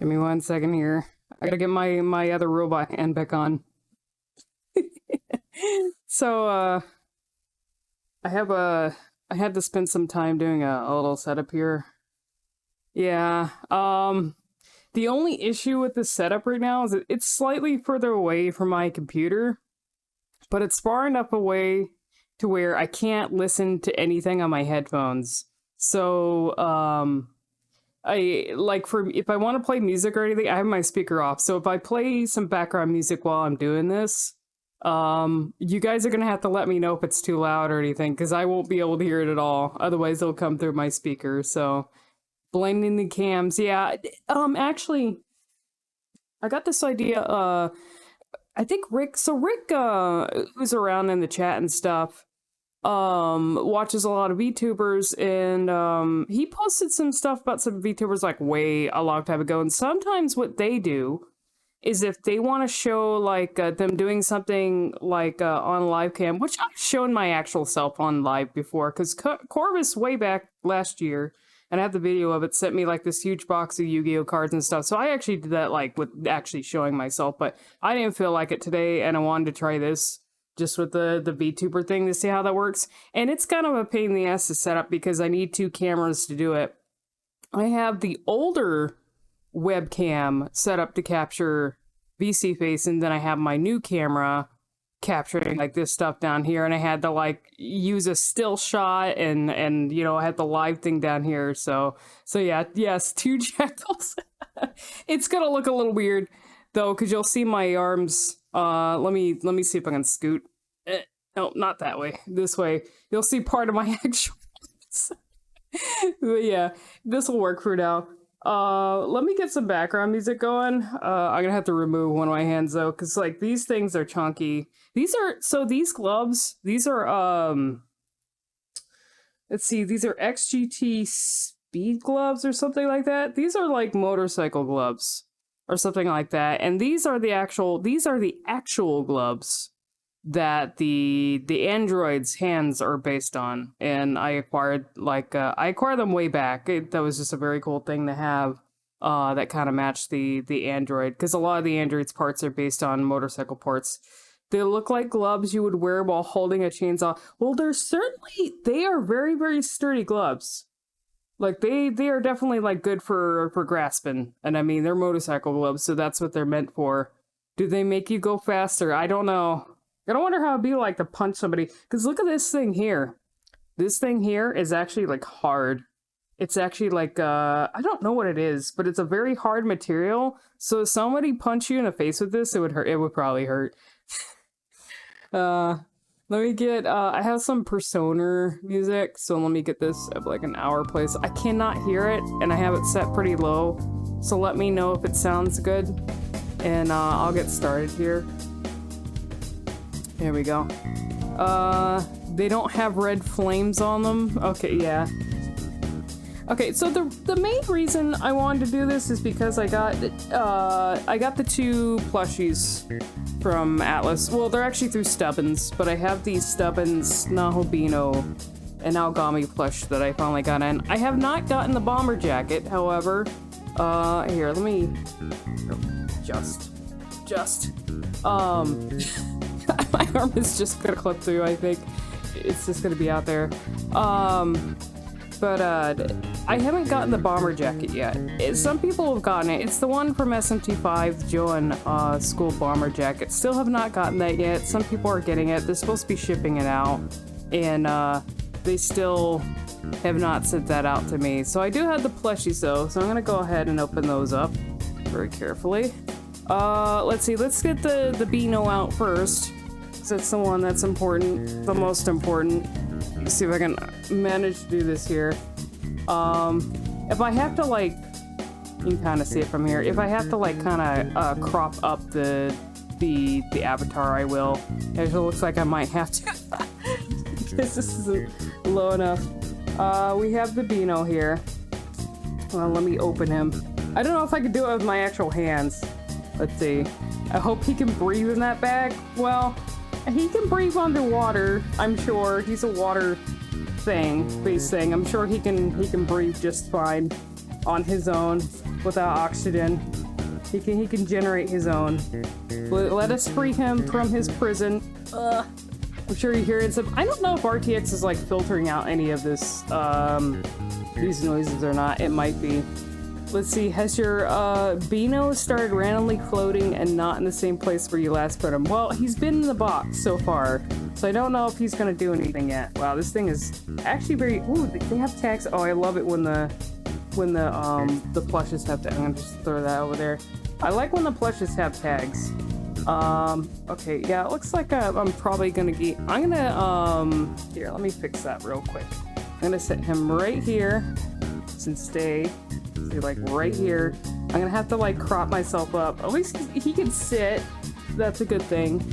Give me 1 second here. I gotta get my other robot hand back on. So, I had to spend some time doing a little setup here. Yeah, the only issue with this setup right now is that it's slightly further away from my computer, but it's far enough away to where I can't listen to anything on my headphones. So, if I want to play music or anything, I have my speaker off. So if I play some background music while I'm doing this, you guys are gonna have to let me know if it's too loud or anything, because I won't be able to hear it at all. Otherwise, it'll come through my speaker. So, blending the cams, yeah. Actually, I got this idea. I think Rick. So Rick, who's around in the chat and stuff, watches a lot of VTubers, and he posted some stuff about some VTubers like way a long time ago. And sometimes what they do is if they want to show like them doing something like on live cam, which I've shown my actual self on live before, because Corvus way back last year, and I have the video of it, sent me like this huge box of Yu-Gi-Oh cards and stuff. So I actually did that like with actually showing myself, but I didn't feel like it today, and I wanted to try this just with the VTuber thing to see how that works. And it's kind of a pain in the ass to set up because I need 2 cameras to do it. I have the older webcam set up to capture VC face, and then I have my new camera capturing like this stuff down here, and I had to like use a still shot and you know, I had the live thing down here. So yeah, yes, 2 jackals. It's gonna look a little weird though, because you'll see my arms. Let me see if I can scoot. No, not that way. This way. You'll see part of my actual. But yeah, this will work for now. Let me get some background music going. I'm gonna have to remove one of my hands though, because like these things are chunky. These gloves, these are let's see, these are XGT speed gloves or something like that. These are like motorcycle gloves or something like that. And these are the actual gloves that the android's hands are based on. And I acquired them way back. That was just a very cool thing to have that kind of matched the android, because a lot of the android's parts are based on motorcycle parts. They look like gloves you would wear while holding a chainsaw. Well, they are very, very sturdy gloves. Like they are definitely like good for grasping. And I mean, they're motorcycle gloves, so that's what they're meant for. Do they make you go faster? I don't know. I don't wonder how it'd be like to punch somebody. Because look at this thing here. This thing here is actually like hard. It's actually like, I don't know what it is, but it's a very hard material. So if somebody punched you in the face with this, it would hurt. It would probably hurt. Let me get, I have some Persona music. So let me get this at like an hour place. I cannot hear it, and I have it set pretty low. So let me know if it sounds good. And I'll get started here. Here we go. They don't have red flames on them. Okay, yeah. Okay, so the main reason I wanted to do this is because I got the 2 plushies from Atlus. Well, they're actually through Stubbins, but I have these Stubbins Nahobino and Aogami plush that I finally got in. I have not gotten the bomber jacket, however. Here, let me just my arm is just gonna clip through, I think. It's just gonna be out there. But I haven't gotten the bomber jacket yet. Some people have gotten it. It's the one from SMT5, Joan School bomber jacket. Still have not gotten that yet. Some people are getting it. They're supposed to be shipping it out. And they still have not sent that out to me. So I do have the plushies though. So I'm gonna go ahead and open those up very carefully. Let's see. Let's get the Beano out first. That's the one that's important. The most important. Let's see if I can manage to do this here. If I have to like, you can kind of see it from here. If I have to like kind of crop up the avatar, I will. It looks like I might have to because this isn't low enough. We have the Beano here. Well, let me open him. I don't know if I could do it with my actual hands. Let's see. I hope he can breathe in that bag. Well, he can breathe underwater, I'm sure. He's a water thing, base thing. I'm sure he can breathe just fine. on his own without oxygen. He can generate his own. Let us free him from his prison. I'm sure you hear it. I don't know if RTX is like filtering out any of this, these noises or not. It might be. Let's see. Has your Bino started randomly floating and not in the same place where you last put him? Well, he's been in the box so far, so I don't know if he's gonna do anything yet. Wow, this thing is actually very. Ooh, they have tags. Oh, I love it when the plushes have tags. I'm gonna just throw that over there. I like when the plushes have tags. Okay, yeah, it looks like I'm probably gonna get. I'm gonna here. Let me fix that real quick. I'm gonna set him right here. And stay like right here. I'm gonna have to like crop myself up. At least he can sit. That's a good thing.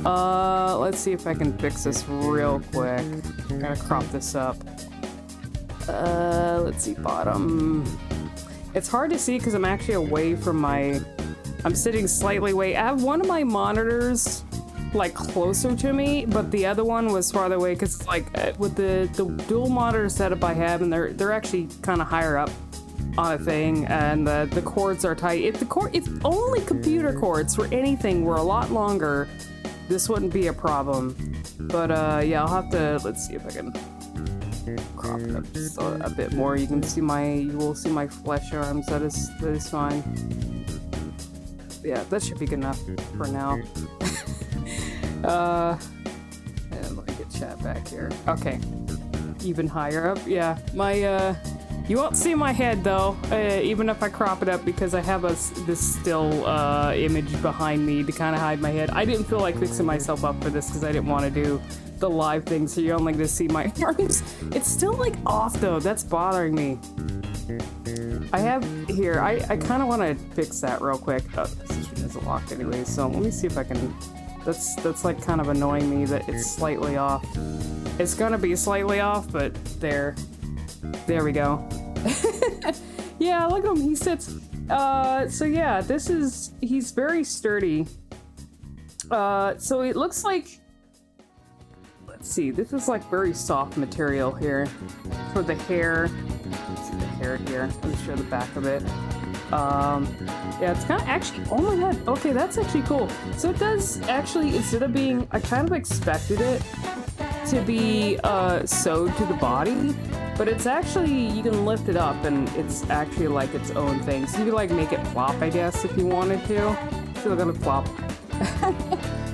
Let's see if I can fix this real quick. I'm gonna crop this up. Let's see, bottom. It's hard to see because I'm actually away from my. I'm sitting slightly away. I have one of my monitors like closer to me, but the other one was farther away because like with the dual monitor setup I have, and they're actually kind of higher up on a thing, and the cords are tight. If only computer cords for anything were a lot longer, this wouldn't be a problem. But yeah, I'll have to. Let's see if I can crop it up just a bit more. You will see my flesh arms. That is fine. Yeah, that should be good enough for now. And let me get chat back here. Okay. Even higher up. Yeah. My, you won't see my head though, even if I crop it up, because I have this still, image behind me to kind of hide my head. I didn't feel like fixing myself up for this because I didn't want to do the live thing, so you're only going to see my arms. It's still like off though. That's bothering me. I have here, I kind of want to fix that real quick. Oh, this isn't locked anyway, so let me see if I can. That's like kind of annoying me that it's slightly off. It's gonna be slightly off, but there we go. Yeah, look at him, he sits. So yeah, he's very sturdy. So it looks like, let's see, this is like very soft material here for the hair. Let's see the hair here. Let me show the back of it. Yeah, it's kind of actually, oh my god, okay, that's actually cool. So it does actually, instead of being, I kind of expected it to be sewed to the body, but it's actually, you can lift it up and it's actually like its own thing. So you can like make it flop, I guess, if you wanted to. It's still gonna flop.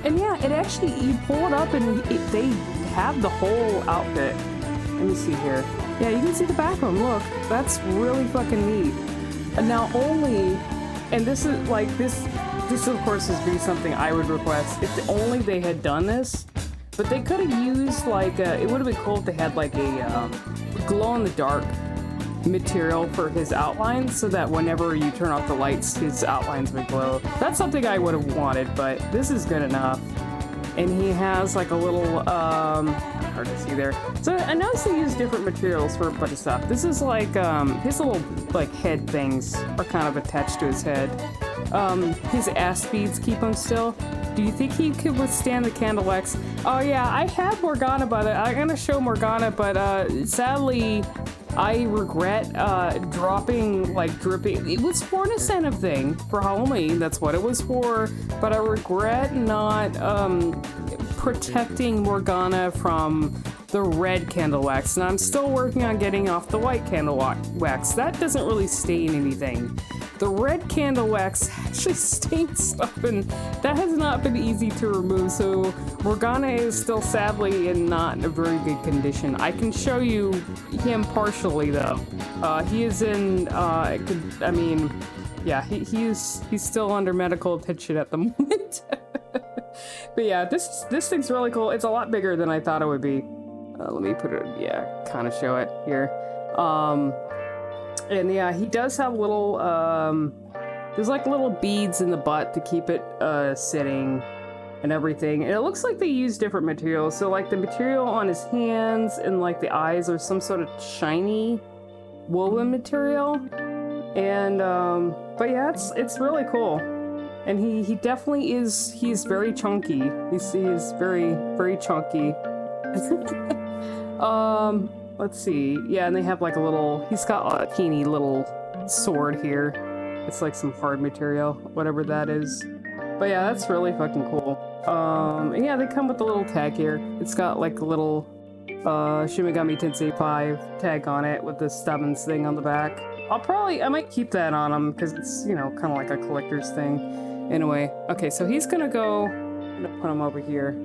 And yeah, it actually, you pull it up and they have the whole outfit. Let me see here. Yeah, you can see the back of them, look. That's really fucking neat. And now only, and this is like, this of course would be something I would request if only they had done this, but they could have used like, it would have been cool if they had like a glow-in-the-dark material for his outlines so that whenever you turn off the lights, his outlines would glow. That's something I would have wanted, but this is good enough. And he has like a little, hard to see there. So I noticed they use different materials for a bunch of stuff. This is like, his little like head things are kind of attached to his head. His ass beads keep him still. Do you think he could withstand the candle X? Oh yeah, I have Morgana, by the way. I'm gonna show Morgana, but sadly, I regret dropping, like, dripping. It was for an incentive thing for Halloween. That's what it was for. But I regret not protecting Morgana from the red candle wax. And I'm still working on getting off the white candle wax. That doesn't really stain anything. The red candle wax actually stains stuff, and that has not been easy to remove, so Morgana is still sadly in not in a very good condition. I can show you him partially, though. He is in, I mean, yeah, he's still under medical attention at the moment. But yeah, this thing's really cool. It's a lot bigger than I thought it would be. Let me put it, yeah, kind of show it here. And yeah, he does have little, there's like little beads in the butt to keep it sitting and everything. And it looks like they use different materials. So like the material on his hands and like the eyes are some sort of shiny woven material. And, but yeah, it's really cool. And he definitely is, he's very chunky. He's very, very chunky. Let's see. Yeah, and they have like a little, he's got a teeny little sword here. It's like some hard material, whatever that is. But yeah, that's really fucking cool. And yeah, they come with a little tag here. It's got like a little Shin Megami Tensei 5 tag on it with this Stubbins thing on the back. I might keep that on him because it's, you know, kind of like a collector's thing. Anyway, okay, so he's gonna go, I'm gonna put him over here.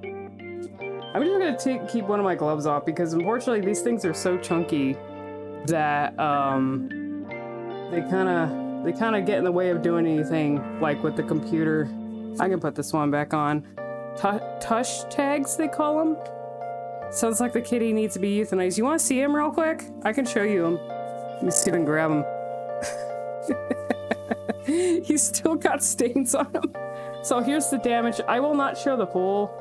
I'm just gonna keep one of my gloves off because unfortunately these things are so chunky that they kind of get in the way of doing anything, like with the computer. I can put this one back on. Tush tags, they call them. Sounds like the kitty needs to be euthanized. You want to see him real quick? I can show you him. Let me see if I can grab him. He's still got stains on him. So here's the damage. I will not show the full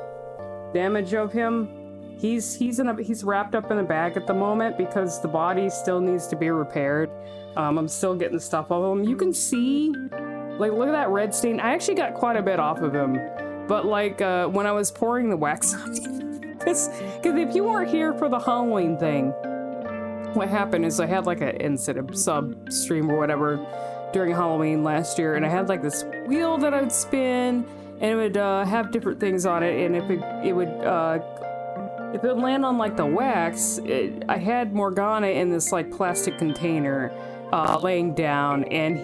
damage of him. He's wrapped up in a bag at the moment because the body still needs to be repaired. I'm still getting stuff off of him. You can see, like, look at that red stain. I actually got quite a bit off of him, but like when I was pouring the wax on him, because if you weren't here for the Halloween thing, what happened is I had like an incident sub stream or whatever during Halloween last year, and I had like this wheel that I would spin, and it would have different things on it, and if it would land on like the wax, I had Morgana in this like plastic container laying down, and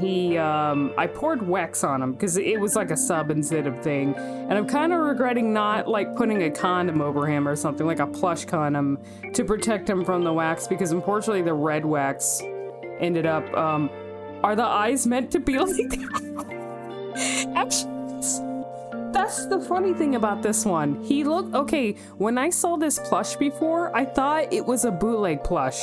I poured wax on him because it was like a sub instead of thing, and I'm kind of regretting not like putting a condom over him or something, like a plush condom to protect him from the wax, because unfortunately the red wax ended up, are the eyes meant to be like that? Actually, that's the funny thing about this one. He looked, okay, when I saw this plush before, I thought it was a bootleg plush.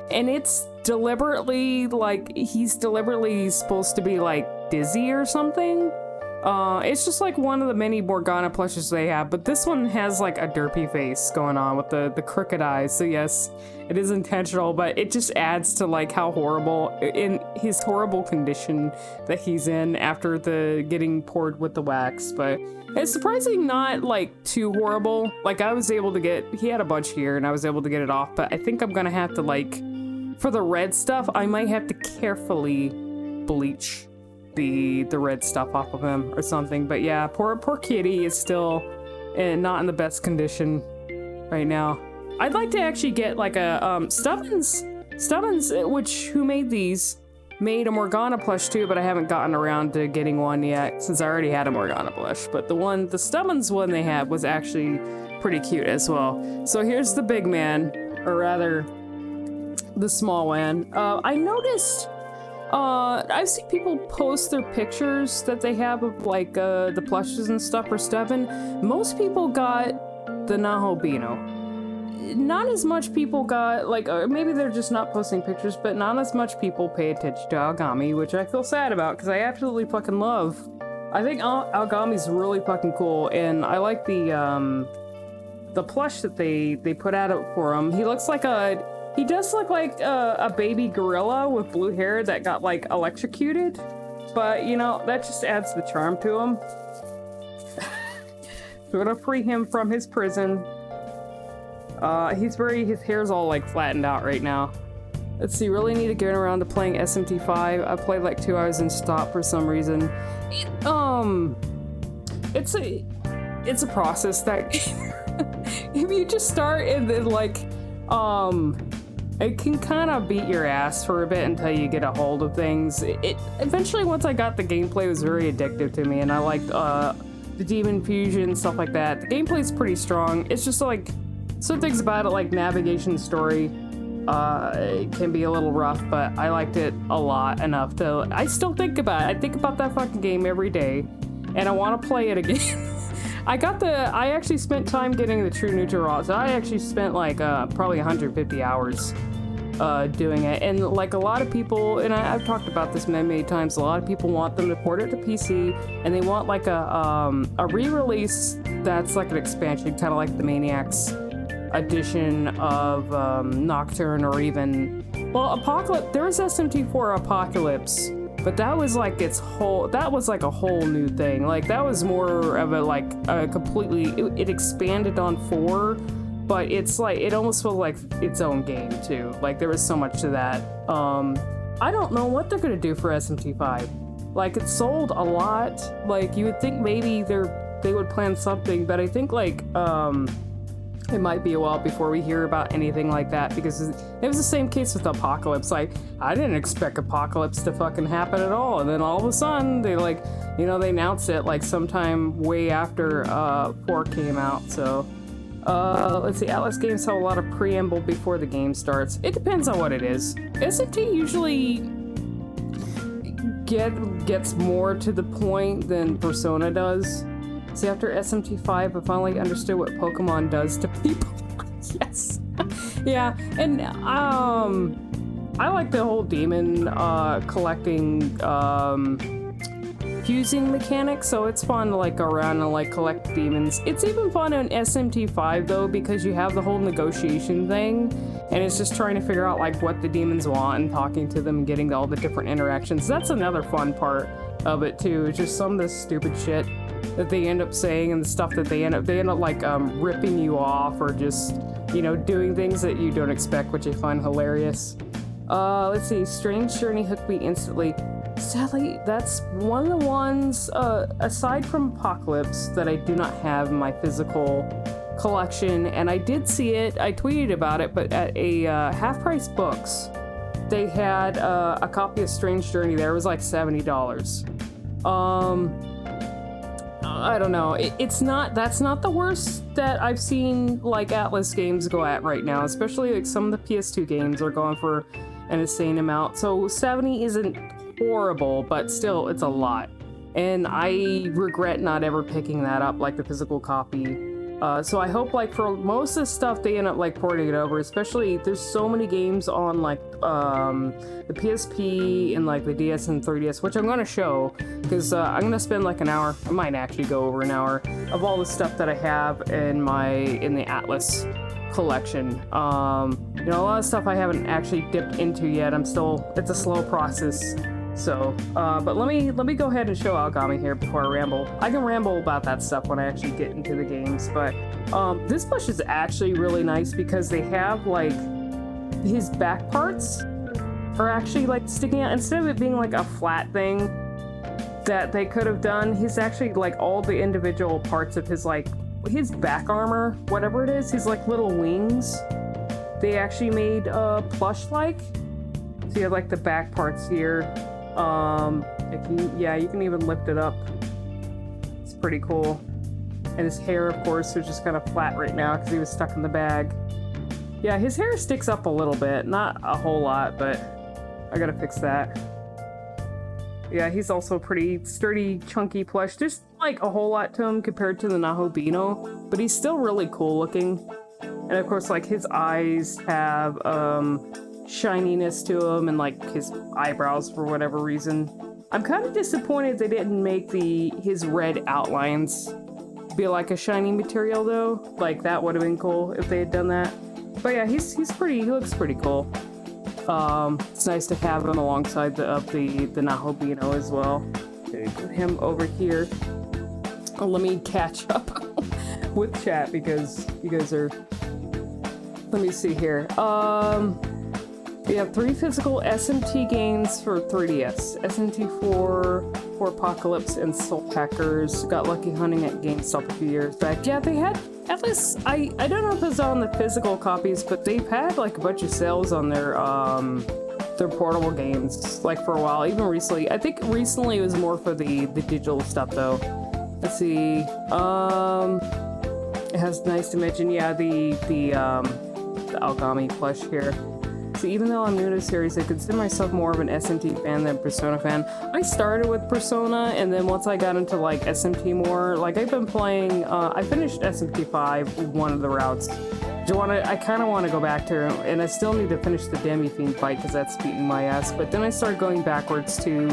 And it's deliberately, like, he's deliberately supposed to be, like, dizzy or something. It's just like one of the many Morgana plushes they have, but this one has, like, a derpy face going on with the crooked eyes. So yes, it is intentional, but it just adds to, like, how horrible, in his horrible condition that he's in after the getting poured with the wax. But it's surprisingly not, like, too horrible. Like, I was able to he had a bunch here, and I was able to get it off, but I think I'm gonna have to, like, for the red stuff, I might have to carefully bleach the red stuff off of him or something. But yeah, poor kitty is still not in the best condition right now. I'd like to actually get like a Stubbins, who made these, made a Morgana plush too, but I haven't gotten around to getting one yet since I already had a Morgana plush. But the Stubbins one they had was actually pretty cute as well. So here's the big man, or rather the small one. I noticed I've seen people post their pictures that they have of like the plushes and stuff for Steven. Most people got the Nahobino. Not as much people got, like, maybe they're just not posting pictures, but not as much people pay attention to Aogami, which I feel sad about because I absolutely fucking love. I think Aogami's really fucking cool, and I like the plush that they put out for him. He looks like he does look like a baby gorilla with blue hair that got, like, electrocuted. But, you know, that just adds the charm to him. So we're gonna free him from his prison. His hair's all, like, flattened out right now. Let's see, really need to get around to playing SMT5. I played, like, 2 hours and stopped for some reason. It's a process that... if you just start and then, like, it can kind of beat your ass for a bit until you get a hold of things. It eventually, once I got the gameplay, it was very addictive to me, and I liked the demon fusion, stuff like that. The gameplay's pretty strong. It's just like some things about it, like navigation story, it can be a little rough, but I liked it a lot enough to. I still think about it. I think about that fucking game every day, and I want to play it again. I actually spent time getting the True Neutral Raw, so I actually spent like probably 150 hours doing it. And like a lot of people, and I've talked about this many times, a lot of people want them to port it to PC, and they want like a re-release that's like an expansion, kind of like the Maniacs edition of Nocturne, or even, well, Apocalypse. There was SMT4 Apocalypse, but that was like a whole new thing. Like that was more of a completely, it expanded on 4, but it's like, it almost felt like its own game too. Like there was so much to that. I don't know what they're gonna do for SMT5. Like, it sold a lot. Like, you would think maybe they would plan something, but I think, like, it might be a while before we hear about anything like that, because it was the same case with Apocalypse. Like, I didn't expect Apocalypse to fucking happen at all, and then all of a sudden, they, like, you know, they announced it, like, sometime way after 4 came out, so... let's see, Atlus games have a lot of preamble before the game starts. It depends on what it is. SMT usually gets more to the point than Persona does. See, after SMT5, I finally understood what Pokemon does to people. Yes. Yeah, and I like the whole demon collecting fusing mechanic, so it's fun to like go around and like collect demons. It's even fun in SMT5 though, because you have the whole negotiation thing, and it's just trying to figure out like what the demons want and talking to them and getting all the different interactions. That's another fun part of it too. It's just some of the stupid shit that they end up saying and the stuff that they end up like ripping you off, or just, you know, doing things that you don't expect, which I find hilarious. Let's see, Strange Journey hooked me instantly. Sadly, that's one of the ones, aside from Apocalypse, that I do not have in my physical collection, and I did see it, I tweeted about it, but at a half-price books, they had a copy of Strange Journey there. It was like $70. I don't know, that's not the worst that I've seen like Atlus games go at right now, especially like some of the PS2 games are going for an insane amount, so 70 isn't horrible, but still, it's a lot. And I regret not ever picking that up, like the physical copy. So I hope, like, for most of the stuff, they end up, like, porting it over. Especially, there's so many games on, like, the PSP and, like, the DS and 3DS, which I'm gonna show, because I'm gonna spend, like, an hour, I might actually go over an hour, of all the stuff that I have in the Atlus collection. You know, a lot of stuff I haven't actually dipped into yet. It's a slow process. So, but let me go ahead and show Aogami here before I ramble. I can ramble about that stuff when I actually get into the games, but this plush is actually really nice because they have, like, his back parts are actually, like, sticking out. Instead of it being, like, a flat thing that they could have done, he's actually, like, all the individual parts of his, like, his back armor, whatever it is, his, like, little wings, they actually made plush-like. So you have, like, the back parts here. You can even lift it up. It's pretty cool. And his hair, of course, is just kind of flat right now because he was stuck in the bag. Yeah, his hair sticks up a little bit. Not a whole lot, but I gotta fix that. Yeah, he's also pretty sturdy, chunky plush. There's, like, a whole lot to him compared to the Nahobino, but he's still really cool looking. And, of course, like, his eyes have, shininess to him, and like his eyebrows for whatever reason. I'm kind of disappointed they didn't make his red outlines be like a shiny material though. Like, that would have been cool if they had done that. But yeah, he looks pretty cool. It's nice to have him alongside the Nahobino as well. Okay, put him over here. Oh, let me catch up with chat because you guys are. Let me see here. We have 3 physical SMT games for 3DS. SMT4 for Apocalypse and Soul Hackers. Got lucky hunting at GameStop a few years back. Yeah, they had, at least, I don't know if it's on the physical copies, but they've had like a bunch of sales on their portable games, like for a while, even recently. I think recently it was more for the digital stuff though. Let's see, it has nice to mention, yeah, the Aogami plush here. So even though I'm new to the series, I consider myself more of an SMT fan than Persona fan. I started with Persona, and then once I got into like SMT more, like I've been playing, I finished SMT5, one of the routes. I kind of want to go back to, and I still need to finish the Demi Fiend fight because that's beating my ass. But then I started going backwards to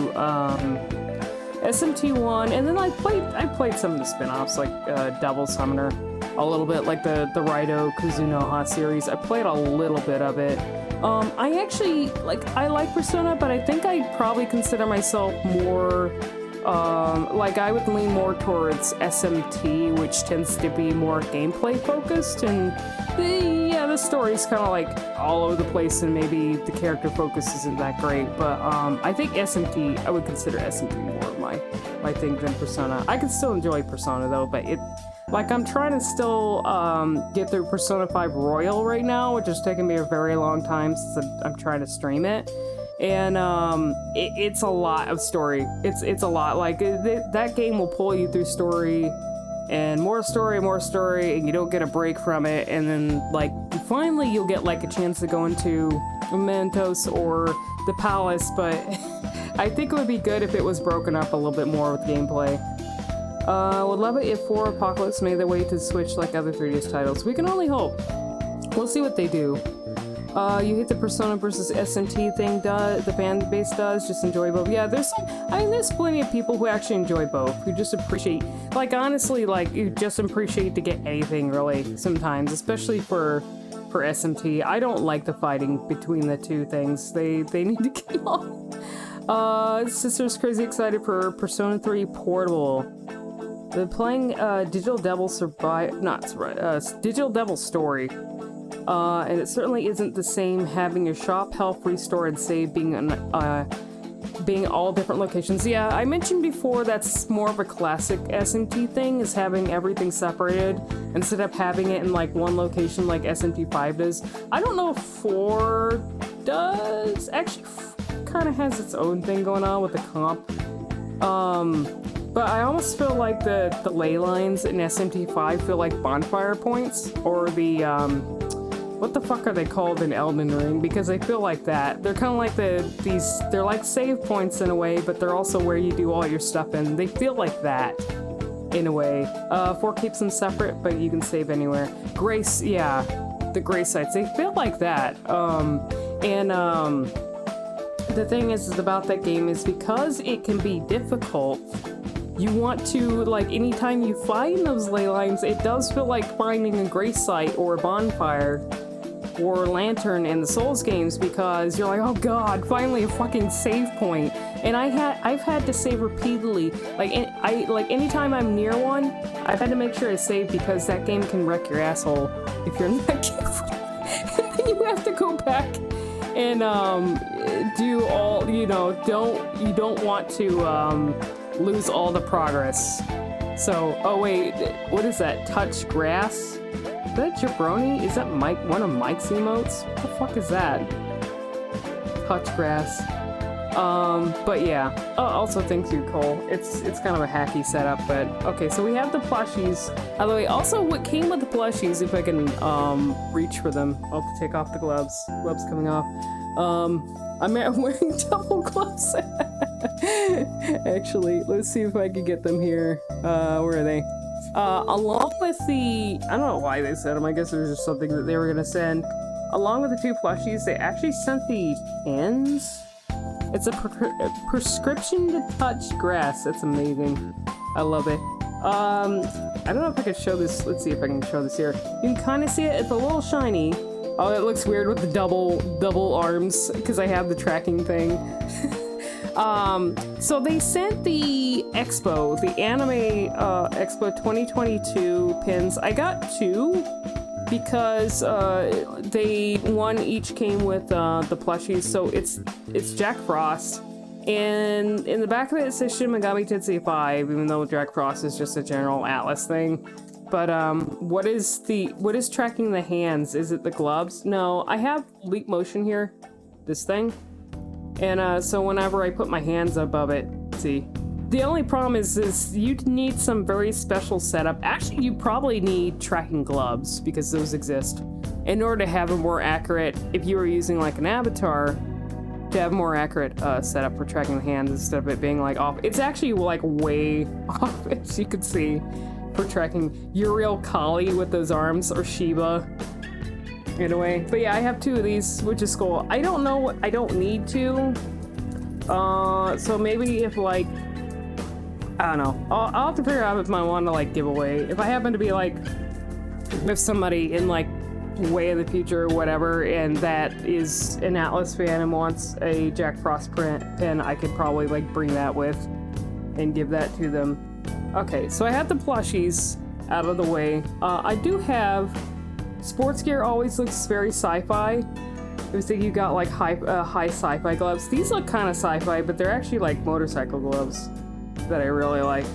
SMT1, and then I played some of the spin-offs like Devil Summoner a little bit, like the Raido Kuzunoha series. I played a little bit of it. I actually, like, I like Persona, but I think I'd probably consider myself more, like, I would lean more towards SMT, which tends to be more gameplay focused, and yeah, the story's kind of like all over the place and maybe the character focus isn't that great, but I think SMT, I would consider SMT more of my thing than Persona. I can still enjoy Persona though, but like I'm trying to still get through Persona 5 Royal right now, which is taking me a very long time since I'm trying to stream it. And it's a lot of story. It's a lot. Like that game will pull you through story and more story, and you don't get a break from it. And then like finally you'll get like a chance to go into Mementos or the Palace, but I think it would be good if it was broken up a little bit more with gameplay. Would love it if 4 Apocalypse made their way to Switch like other 3DS titles. We can only hope. We'll see what they do. You hate the Persona versus SMT thing, the fan base does, just enjoy both. Yeah, there's plenty of people who actually enjoy both, who just appreciate, like, honestly, like, you just appreciate to get anything, really, sometimes, especially for SMT. I don't like the fighting between the two things. They need to get off. Sister's crazy excited for Persona 3 Portable. They're playing, Digital Devil Digital Devil Story. And it certainly isn't the same having your shop, health, restore, and save being all different locations. Yeah, I mentioned before that's more of a classic SMT thing, is having everything separated instead of having it in like one location like SMT 5 does. I don't know if 4 does. Actually, kind of has its own thing going on with the comp. But I almost feel like the ley lines in SMT 5 feel like bonfire points, or the what the fuck are they called in Elden Ring? Because I feel like that. They're kind of like they're like save points in a way, but they're also where you do all your stuff in. They feel like that, in a way. 4 keeps them separate, but you can save anywhere. Grace, yeah, the Grace sites, they feel like that. The thing is about that game is because it can be difficult, you want to, like, anytime you find those ley lines, it does feel like finding a Grace site or a bonfire or lantern in the Souls games, because you're like, oh god, finally a fucking save point. And I've had to save repeatedly. Like, anytime I'm near one, I've had to make sure I save, because that game can wreck your asshole if you're not careful. And then you have to go back and do all, you don't want to lose all the progress. So, oh wait, what is that? Touch grass? Is that Jabroni? Is that one of Mike's emotes? What the fuck is that? Touch grass. But yeah. Oh, also thanks you, Cole. It's kind of a hacky setup, but okay, so we have the plushies. By the way, also what came with the plushies, if I can reach for them. I'll have to take off the gloves. Gloves coming off. I'm wearing double gloves. Actually, let's see if I can get them here. Where are they? Along with the, I don't know why they sent them. I guess it was just something that they were gonna send. Along with the 2 plushies, they actually sent the pins. It's a prescription to touch grass. That's amazing. I love it. I don't know if I can show this. Let's see if I can show this here. You can kind of see it. It's a little shiny. Oh, it looks weird with the double arms, because I have the tracking thing. So they sent the Expo, the Anime Expo 2022 pins. I got 2 because one each came with the plushies. So it's Jack Frost, and in the back of it says Shin Megami Tensei 5, even though Jack Frost is just a general Atlus thing. But what is tracking the hands? Is it the gloves? No, I have Leap Motion here, this thing. And so whenever I put my hands above it, see. The only problem is you need some very special setup. Actually, you probably need tracking gloves, because those exist, in order to have a more accurate, if you were using like an avatar, to have a more accurate setup for tracking the hands instead of it being like off. It's actually like way off, as you can see, for tracking Uriel Kali with those arms, or Shiba. In a way. But yeah, I have 2 of these, which is cool. I don't know what I don't need to. So maybe if, like, I don't know. I'll have to figure out if I want to, like, give away. If I happen to be, like, with somebody in, like, way in the future or whatever, and that is an Atlus fan and wants a Jack Frost print, then I could probably, like, bring that with and give that to them. Okay, so I have the plushies out of the way. I do have Sports gear always looks very sci-fi. It was thinking you got like high sci-fi gloves. These look kind of sci-fi, but they're actually like motorcycle gloves that I really like.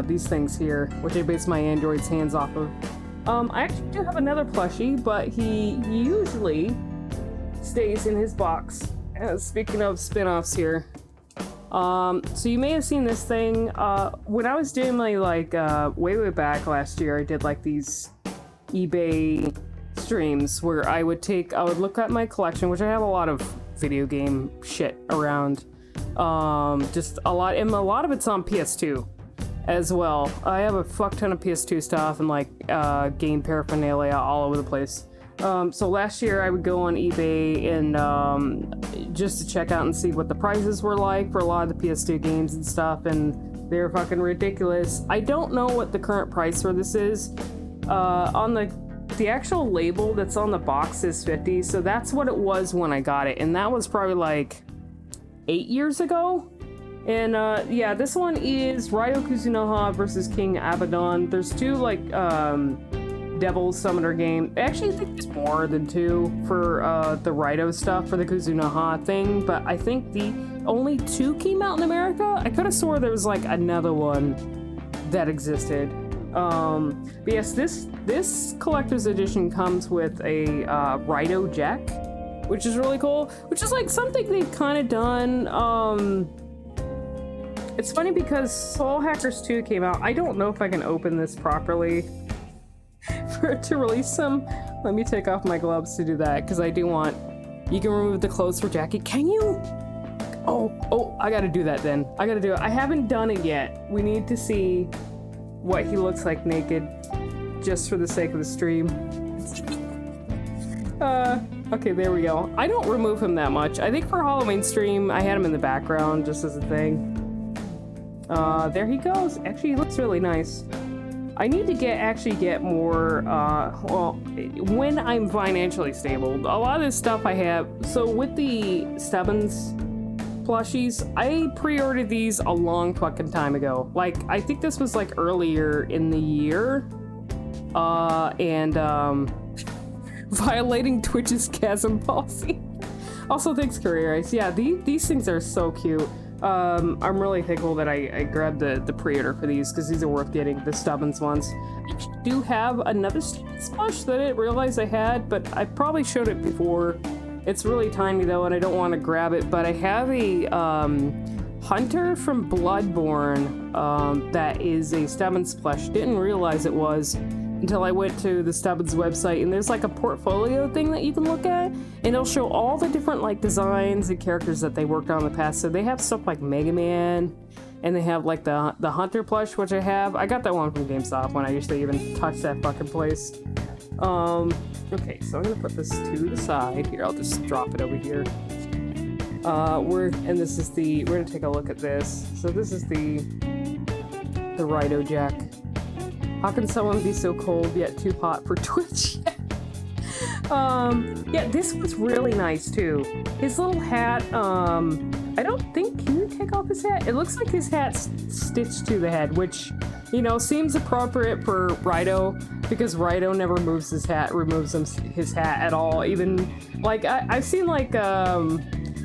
These things here, which I base my android's hands off of. I actually do have another plushie, but he usually stays in his box. Speaking of spin-offs here. So you may have seen this thing, when I was doing my, like, way back last year, I did, like, these eBay streams where I would look at my collection, which I have a lot of video game shit around, just a lot, and a lot of it's on PS2 as well. I have a fuck ton of PS2 stuff and, like, game paraphernalia all over the place. So last year I would go on eBay and just to check out and see what the prices were like for a lot of the PS2 games and stuff, and they're fucking ridiculous. I don't know what the current price for this is. On the actual label that's on the box is $50, so that's what it was when I got it, and that was probably like 8 years ago. And yeah, this one is Raido Kuzunoha versus King Abaddon. There's two like Devil Summoner game. Actually, I think there's more than two for the Raido stuff for the Kuzunoha thing, but I think the only two came out in America. I could have swore there was like another one that existed. But yes, this collector's edition comes with a Raido Jack, which is really cool, which is like something they've kind of done. It's funny because Soul Hackers 2 came out. I don't know if I can open this properly for it to release some. Let me take off my gloves to do that, because I do want... You can remove the clothes for Jackie. Can you? Oh, I gotta do that then. I gotta do it. I haven't done it yet. We need to see what he looks like naked, just for the sake of the stream. Okay, there we go. I don't remove him that much. I think for Halloween stream, I had him in the background just as a thing. There he goes. Actually, he looks really nice. I need to get more, well, when I'm financially stable. A lot of this stuff I have, so with the Stubbins plushies, I pre-ordered these a long fucking time ago. Like, I think this was like earlier in the year, violating Twitch's chasm policy. Also, thanks, Career Ice. Yeah, these things are so cute. I'm really thankful that I grabbed the pre-order for these, because these are worth getting, the Stubbins ones. I do have another Stubbins plush that I didn't realize I had, but I probably showed it before. It's really tiny though, and I don't want to grab it, but I have a Hunter from Bloodborne that is a Stubbins plush. Didn't realize it was until I went to the Stubbins website, and there's like a portfolio thing that you can look at, and it'll show all the different like designs and characters that they worked on in the past. So they have stuff like Mega Man, and they have like the Hunter plush, which I have. I got that one from GameStop when I used to even touch that fucking place. Okay, so I'm gonna put this to the side here. I'll just drop it over here. We're gonna take a look at this. So this is the Raido Jack. How can someone be so cold yet too hot for Twitch? Yeah, this one's really nice too. His little hat, I don't think, can you take off his hat? It looks like his hat's stitched to the head, which, you know, seems appropriate for Raido, because Raido never removes his hat at all. Even, like, I've seen, like,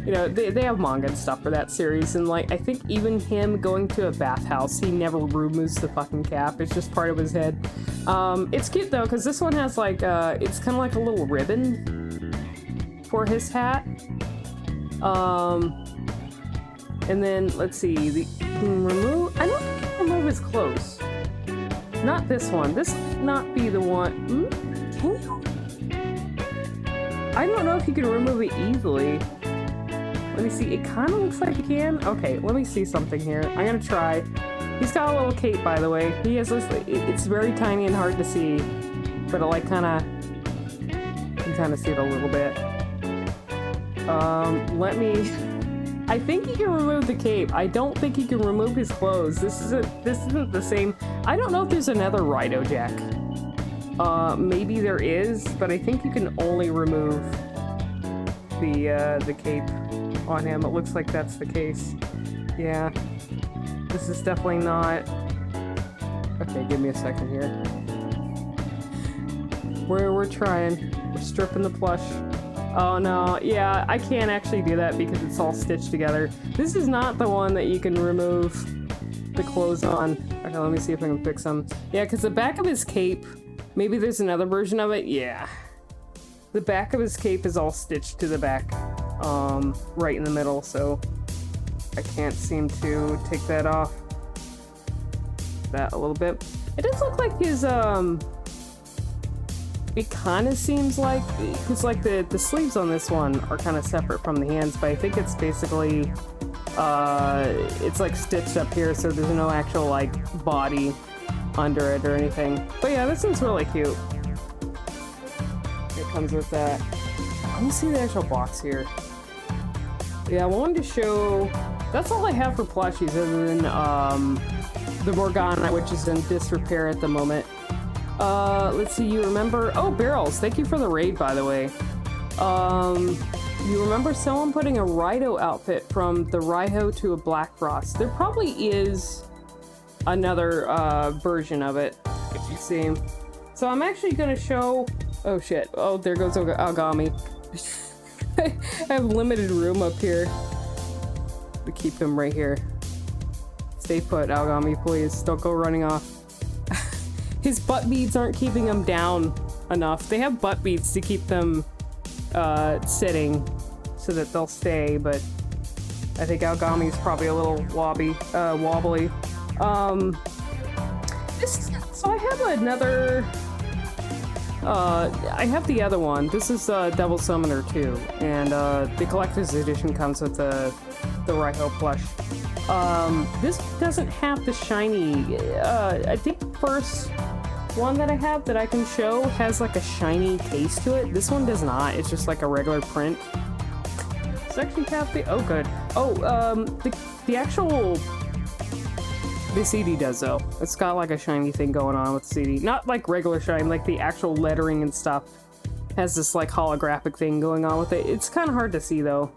you know, they have manga and stuff for that series, and like, I think even him going to a bathhouse, he never removes the fucking cap. It's just part of his head. It's cute though, because this one has like, it's kind of like a little ribbon for his hat. And then, let's see, I don't think you can remove his clothes. Not this one. This might not be the one. Can you? I don't know if you can remove it easily. Let me see, it kind of looks like you can. Okay, let me see something here. I'm gonna try. He's got a little cape, by the way. He has this, it's very tiny and hard to see, but it like you can kind of see it a little bit. I think you can remove the cape. I don't think you can remove his clothes. This isn't the same. I don't know if there's another Raido Jack. Maybe there is, but I think you can only remove the cape on him. It looks like that's the case. Yeah. This is definitely not... Okay, give me a second here. We're trying. We're stripping the plush. Oh no, yeah, I can't actually do that because it's all stitched together. This is not the one that you can remove the clothes on. Okay, let me see if I can fix them. Yeah, because the back of his cape, maybe there's another version of it. Yeah. The back of his cape is all stitched to the back, right in the middle, so I can't seem to take that off. That a little bit. It does look like his, it kind of seems like, because like the sleeves on this one are kind of separate from the hands, but I think it's basically, it's like stitched up here, so there's no actual like body under it or anything. But yeah, this one's really cute. It comes with that. Let me see the actual box here. Yeah, I wanted to show, that's all I have for plushies other than the Morgana, which is in disrepair at the moment. Let's see, you remember, oh, Barrels, thank you for the raid, by the way. You remember someone putting a Raido outfit from the Raiho to a Black Frost. There probably is another version of it, if you see. So I'm actually gonna show, oh shit, oh, there goes Aogami. I have limited room up here. We keep him right here. Stay put, Aogami, please. Don't go running off. His butt beads aren't keeping him down enough. They have butt beads to keep them sitting so that they'll stay, but I think Aogami's probably a little wobbly. So I have another... I have the other one. This is Devil Summoner 2, and the collector's edition comes with the Raiho plush. This doesn't have the shiny, I think the first one that I have that I can show has like a shiny taste to it. This one does not, it's just like a regular print. Does it actually have the, oh good. Oh, the actual, the CD does though. It's got like a shiny thing going on with the CD. Not like regular shine, like the actual lettering and stuff has this like holographic thing going on with it. It's kind of hard to see though.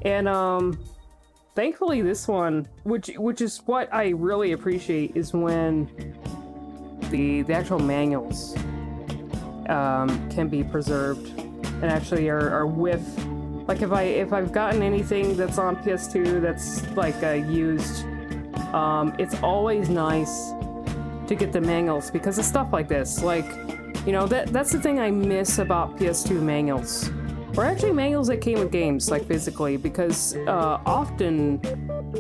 And thankfully this one, which is what I really appreciate, is when the actual manuals can be preserved and actually are with, like if I've gotten anything that's on PS2 that's like used, it's always nice to get the manuals because of stuff like this. Like, you know, that's the thing I miss about PS2 manuals. Or actually manuals that came with games, like physically, because often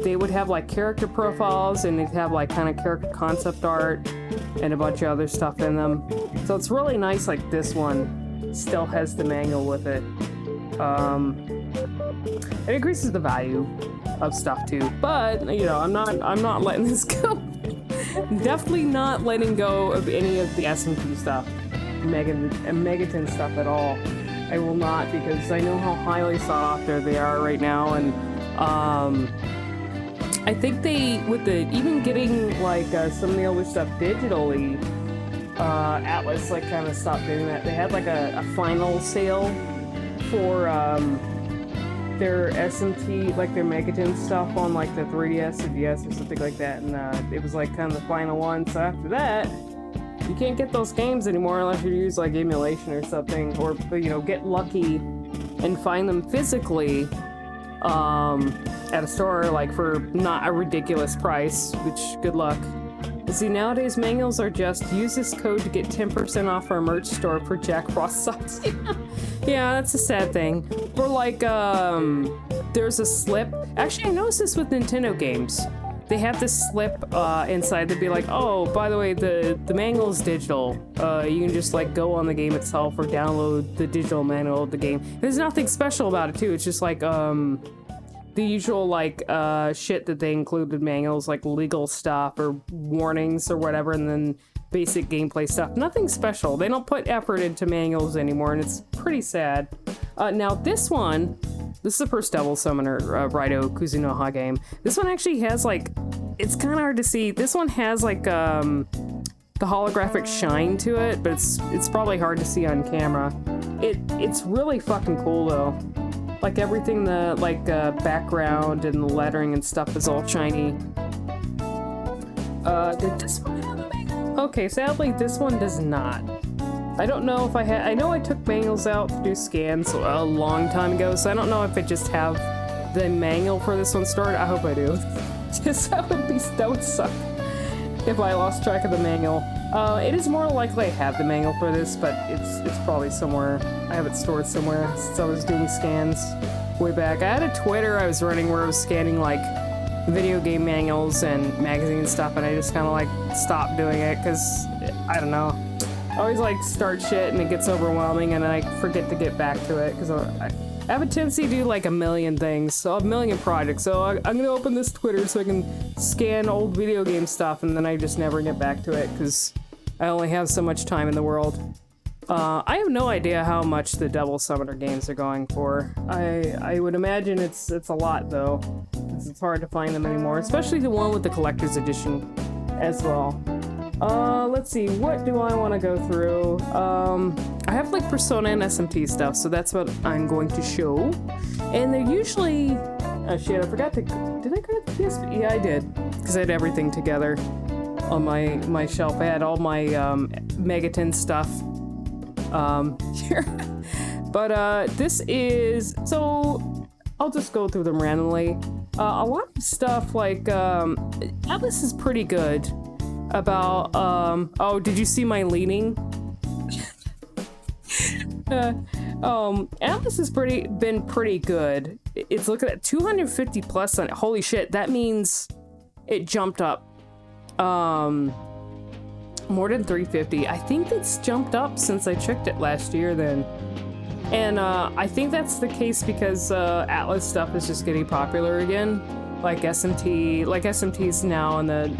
they would have like character profiles and they'd have like kind of character concept art and a bunch of other stuff in them. So it's really nice, like this one still has the manual with it. It increases the value of stuff too, but you know, I'm not letting this go. Definitely not letting go of any of the SMT stuff, Megaton stuff at all. I will not, because I know how highly sought after they are right now, and I think they, with the even getting like some of the older stuff digitally, Atlus like kind of stopped doing that. They had like a final sale for their SMT, like their Megaton stuff on like the 3DS or DS or something like that, and it was like kind of the final one. So after that, you can't get those games anymore unless you use like emulation or something, or you know, get lucky and find them physically at a store, like for not a ridiculous price, which good luck. But see, nowadays manuals are just use this code to get 10% off our merch store for Jack Frost socks. Yeah, that's a sad thing. Or like there's a slip. Actually, I noticed this with Nintendo games. They have this slip inside that'd be like, oh, by the way, the manual is digital. You can just like go on the game itself or download the digital manual of the game. There's nothing special about it too. It's just like the usual like shit that they include in manuals, like legal stuff or warnings or whatever, and then basic gameplay stuff. Nothing special. They don't put effort into manuals anymore, and it's pretty sad. Now this one. This is the first Devil Summoner Raido Kuzunoha game. This one actually has like, it's kind of hard to see. This one has like the holographic shine to it, but it's probably hard to see on camera. It's really fucking cool though. Like everything, the like background and the lettering and stuff is all shiny. Did this one have a manual? Okay, sadly this one does not. I don't know if I know I took manuals out to do scans a long time ago, so I don't know if I just have the manual for this one stored. I hope I do. Just that would suck if I lost track of the manual. It is more likely I have the manual for this, but it's probably somewhere. I have it stored somewhere since I was doing scans way back. I had a Twitter I was running where I was scanning like video game manuals and magazine stuff, and I just kind of like stopped doing it because I don't know. I always like start shit and it gets overwhelming, and then I forget to get back to it because I have a tendency to do like a million things, so a million projects. So I'm gonna open this Twitter so I can scan old video game stuff, and then I just never get back to it because I only have so much time in the world. I have no idea how much the Devil Summoner games are going for. I would imagine it's a lot though. It's hard to find them anymore, especially the one with the collector's edition as well. Let's see, what do I want to go through? I have like Persona and SMT stuff, so that's what I'm going to show. And they're usually, oh shit, I forgot to, did I grab the PSP? Yeah, I did, because I had everything together on my shelf. I had all my Megaton stuff here. But this is, so I'll just go through them randomly. A lot of stuff like, Atlus is pretty good about, oh, did you see my leaning? Atlus has been pretty good. It's looking at 250 plus on it. Holy shit, that means it jumped up more than 350. I think it's jumped up since I checked it last year then. And I think that's the case because Atlus stuff is just getting popular again. Like SMT's now in the,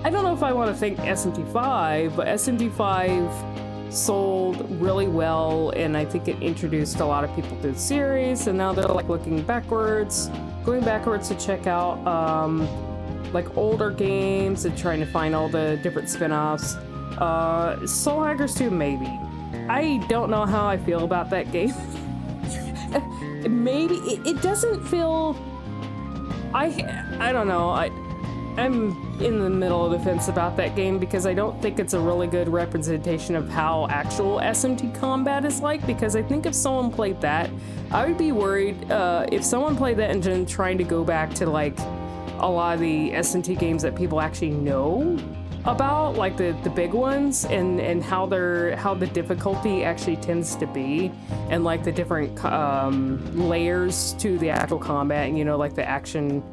I don't know if I want to thank SMT5, but SMT5 sold really well, and I think it introduced a lot of people to the series, and now they're like going backwards to check out like older games and trying to find all the different spin-offs. Soul Hackers 2, maybe. I don't know how I feel about that game. Maybe it doesn't feel, I don't know. I'm in the middle of the fence about that game because I don't think it's a really good representation of how actual SMT combat is like, because I think if someone played that, I would be worried if someone played that and then trying to go back to like a lot of the SMT games that people actually know about, like the big ones, and how the difficulty actually tends to be, and like the different layers to the actual combat, and you know, like the action.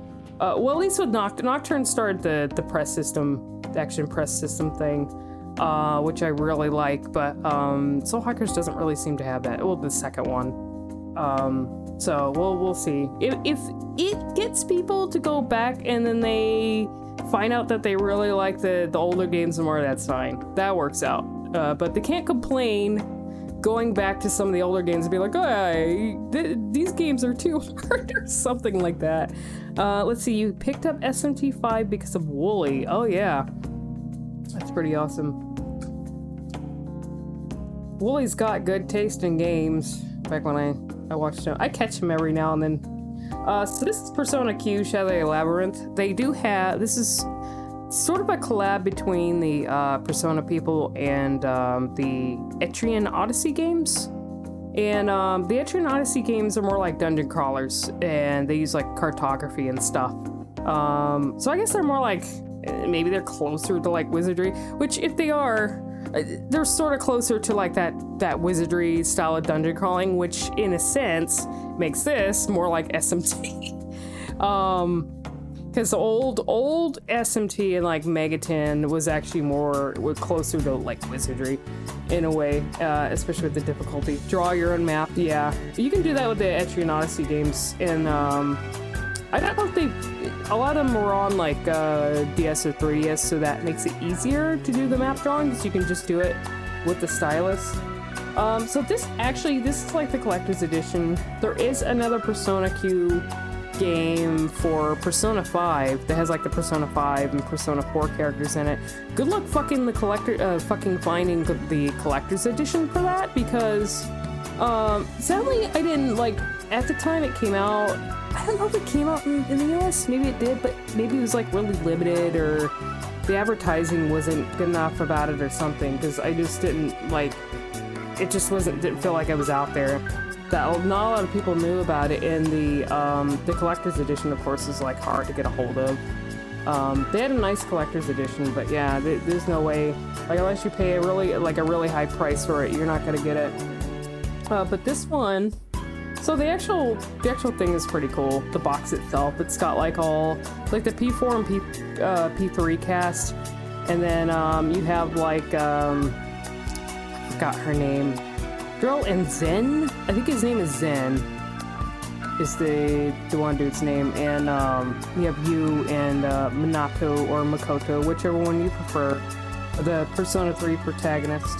Well, at least with Nocturne started the press system, the action press system thing, which I really like, but Soul Hackers doesn't really seem to have that. Well, the second one. So we'll see. If it gets people to go back and then they find out that they really like the older games more, that's fine. That works out. But they can't complain going back to some of the older games and be like, hey, these games are too hard or something like that. Let's see, you picked up SMT5 because of Wooly. Oh yeah, that's pretty awesome. Wooly's got good taste in games. Back when I watched him, I catch him every now and then. So this is Persona Q Shadow Labyrinth. They do have, this is sort of a collab between the Persona people and the Etrian Odyssey games. And the Etrian Odyssey games are more like dungeon crawlers, and they use like cartography and stuff. So I guess they're more like, maybe they're closer to like wizardry, which if they are, they're sort of closer to like that wizardry style of dungeon crawling, which in a sense makes this more like SMT. Because old SMT and like Megaton was actually more closer to like wizardry in a way, especially with the difficulty. Draw your own map, yeah. You can do that with the Etrian Odyssey games, and I don't know if a lot of them were on like DS or 3DS, so that makes it easier to do the map drawing because you can just do it with the stylus. So this is like the collector's edition. There is another Persona Q game for Persona 5 that has like the Persona 5 and Persona 4 characters in it. Good luck finding the collector's edition for that, because sadly I didn't, like, at the time it came out, I don't know if it came out in the US, maybe it did, but maybe it was like really limited, or the advertising wasn't good enough about it or something, because I just didn't like, it just didn't feel like I was out there. That not a lot of people knew about it, and the collector's edition, of course, is like hard to get a hold of. They had a nice collector's edition, but yeah, there's no way, like, unless you pay a really high price for it, you're not gonna get it. But this one, so the actual thing is pretty cool. The box itself, it's got like all like the P4 and P3 cast, and then you have like I forgot her name, girl, and Zen. I think his name is Zen. Is the one dude's name, and you have you and Minato or Makoto, whichever one you prefer, the Persona 3 protagonist.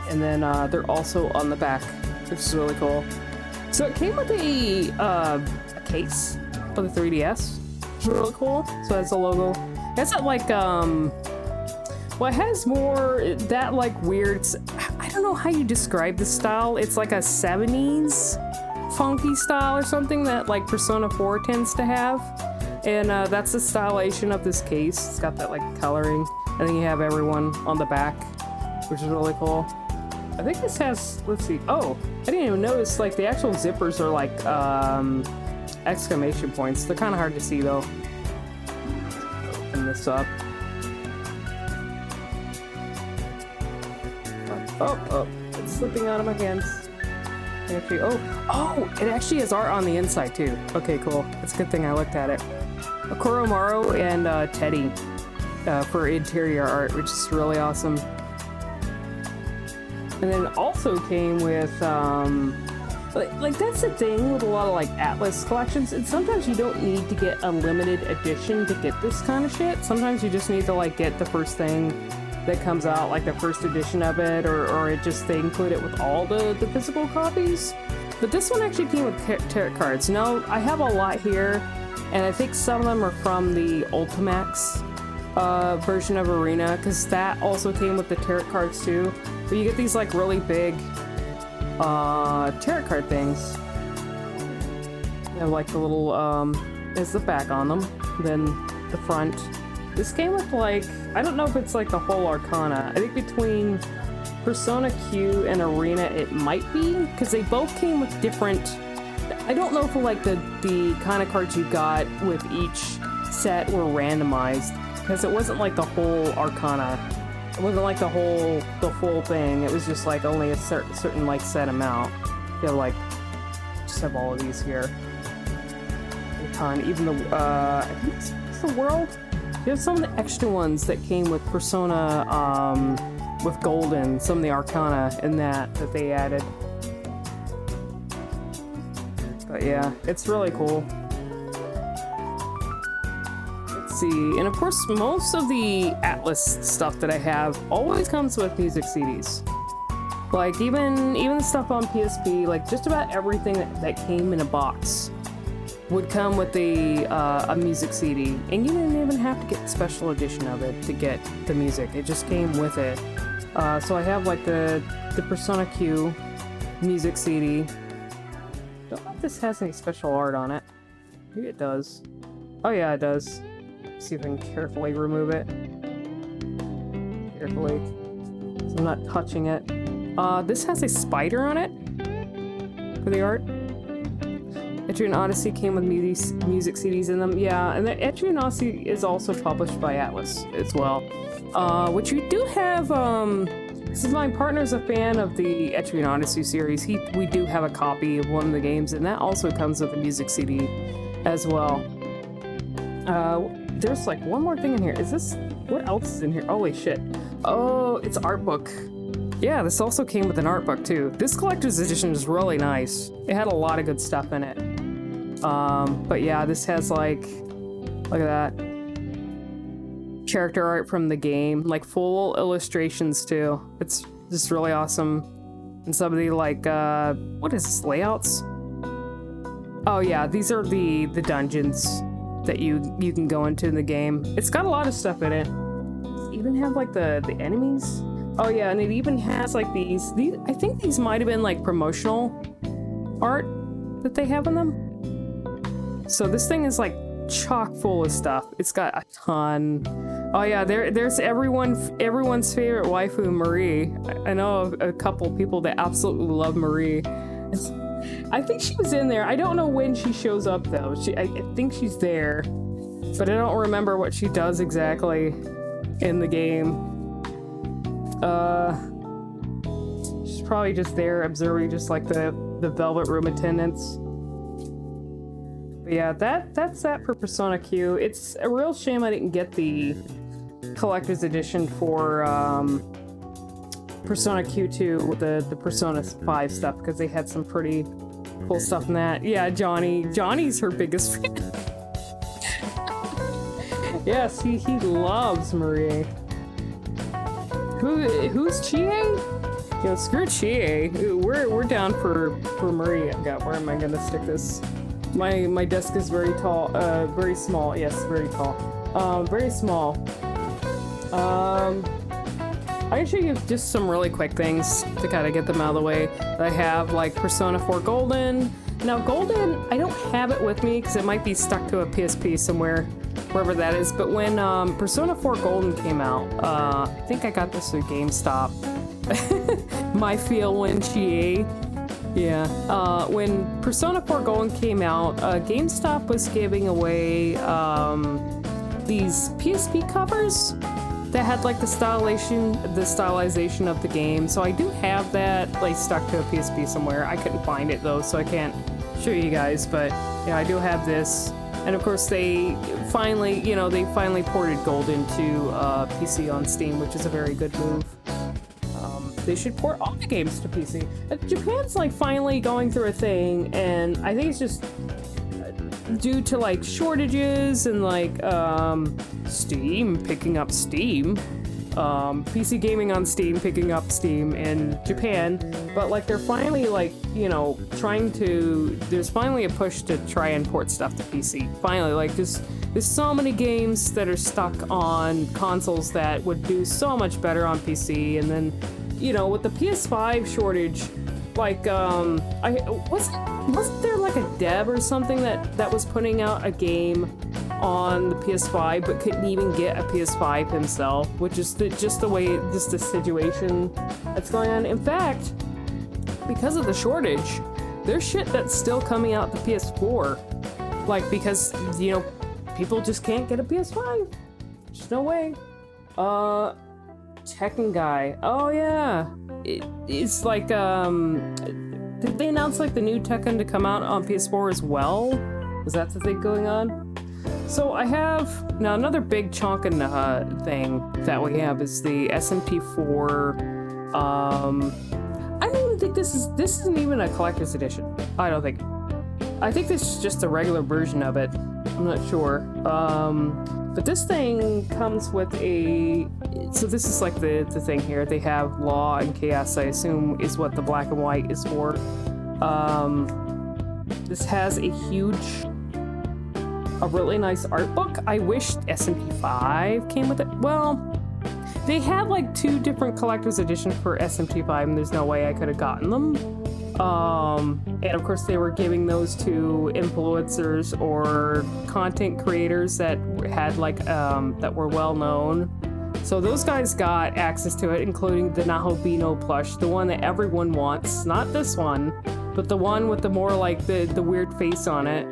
And then they're also on the back, which is really cool. So it came with a case for the 3DS, which is really cool. So it has a logo. It has that like well, it has more that like weird. I don't know how you describe the style. It's like a 70s funky style or something that like Persona 4 tends to have, and that's the stylization of this case. It's got that like coloring, and then you have everyone on the back, which is really cool. I think this has, let's see, oh, I didn't even notice, like the actual zippers are like exclamation points. They're kind of hard to see though. Open this up. Oh, it's slipping out of my hands. Actually, oh, it actually has art on the inside too. Okay, cool. It's a good thing I looked at it. Koromaru and Teddy for interior art, which is really awesome. And then it also came with, like that's the thing with a lot of like Atlus collections, and sometimes you don't need to get a limited edition to get this kind of shit. Sometimes you just need to like get the first thing that comes out, like the first edition of it, or it just, they include it with all the physical copies. But this one actually came with tarot cards. Now, I have a lot here, and I think some of them are from the Ultimax version of Arena, because that also came with the tarot cards too. But you get these like really big tarot card things. You have like the little, there's the back on them, then the front. This came with like, I don't know if it's like the whole Arcana. I think between Persona Q and Arena it might be, because they both came with different, I don't know if like the kind of cards you got with each set were randomized, because it wasn't like the whole Arcana. It wasn't like the full thing. It was just like only a certain like set amount. You have like, just have all of these here. A ton, even the, I think it's the World. You have some of the extra ones that came with Persona, with Golden, some of the Arcana in that they added. But yeah, it's really cool. Let's see, and of course, most of the Atlus stuff that I have always comes with music CDs. Like even the stuff on PSP, like just about everything that came in a box would come with a music CD, and you didn't even have to get the special edition of it to get the music. It just came with it. So I have like the Persona Q music CD. Don't know if this has any special art on it. Maybe it does. Oh yeah, it does. Let's see if I can carefully remove it. Carefully, so I'm not touching it. This has a spider on it for the art. Etrian Odyssey came with music CDs in them, yeah, and the Etrian Odyssey is also published by Atlus as well. Which we do have, since my partner's a fan of the Etrian Odyssey series, we do have a copy of one of the games, and that also comes with a music CD as well. There's like one more thing in here. Is this, what else is in here? Holy shit. Oh, it's art book. Yeah, this also came with an art book too. This collector's edition is really nice. It had a lot of good stuff in it. But yeah, this has like, look at that. Character art from the game, like full illustrations too. It's just really awesome. And some of the like, what is this, layouts? Oh yeah, these are the dungeons that you can go into in the game. It's got a lot of stuff in it. Does it even have like the enemies? Oh yeah, and it even has like these, I think these might have been like promotional art that they have in them. So this thing is like chock full of stuff. It's got a ton Oh yeah, there's everyone's favorite waifu, Marie. I know a couple people that absolutely love Marie. I think she was in there. I don't know when she shows up though. I think she's there, but I don't remember what she does exactly in the game. She's probably just there observing, just like the Velvet Room attendants. But yeah, that's that for Persona Q. It's a real shame I didn't get the collector's edition for Persona Q2 with the Persona 5 stuff, because they had some pretty cool stuff in that. Yeah, Johnny's her biggest fan. Yes, he loves Marie. Who's Chie? You know, screw Chie. We're down for Marie. God, where am I gonna stick this? My desk is very tall, very small. Yes, very tall. Very small. I can show you just some really quick things to kind of get them out of the way. I have like Persona 4 Golden. Now Golden, I don't have it with me because it might be stuck to a PSP somewhere, wherever that is. But when Persona 4 Golden came out, I think I got this at GameStop. My feel when Chie. Yeah, when Persona 4 Golden came out, GameStop was giving away these PSP covers that had like the stylization of the game. So I do have that like stuck to a PSP somewhere. I couldn't find it though, so I can't show you guys. But yeah, I do have this. And of course, they finally ported Golden to PC on Steam, which is a very good move. They should port all the games to PC. Japan's like finally going through a thing, and I think it's just due to like shortages and like Steam picking up Steam, PC gaming on Steam picking up Steam in Japan. But like they're finally like, you know, there's finally a push to try and port stuff to PC. Finally, like there's so many games that are stuck on consoles that would do so much better on PC. And then, you know, with the PS5 shortage, like wasn't there like a dev or something that was putting out a game on the PS5 but couldn't even get a PS5 himself, which is just the situation that's going on. In fact, because of the shortage, there's shit that's still coming out the PS4, like because, you know, people just can't get a PS5. There's no way. Tekken guy. Oh yeah, it's like did they announce like the new Tekken to come out on PS4 as well? Is that the thing going on? So I have now another big chunk in thing that we have is the SMT4. I don't even think this isn't even a collector's edition. I don't think. I think this is just a regular version of it. I'm not sure. But this thing comes with so this is like the thing here. They have Law and Chaos, I assume, is what the black and white is for. This has a really nice art book. I wish SMP5 came with it. Well, they had like 2 different collector's editions for SMP5, and there's no way I could have gotten them. And of course they were giving those to influencers or content creators that had like that were well known. So those guys got access to it, including the Nahobino plush, the one that everyone wants, not this one, but the one with the more like the weird face on it.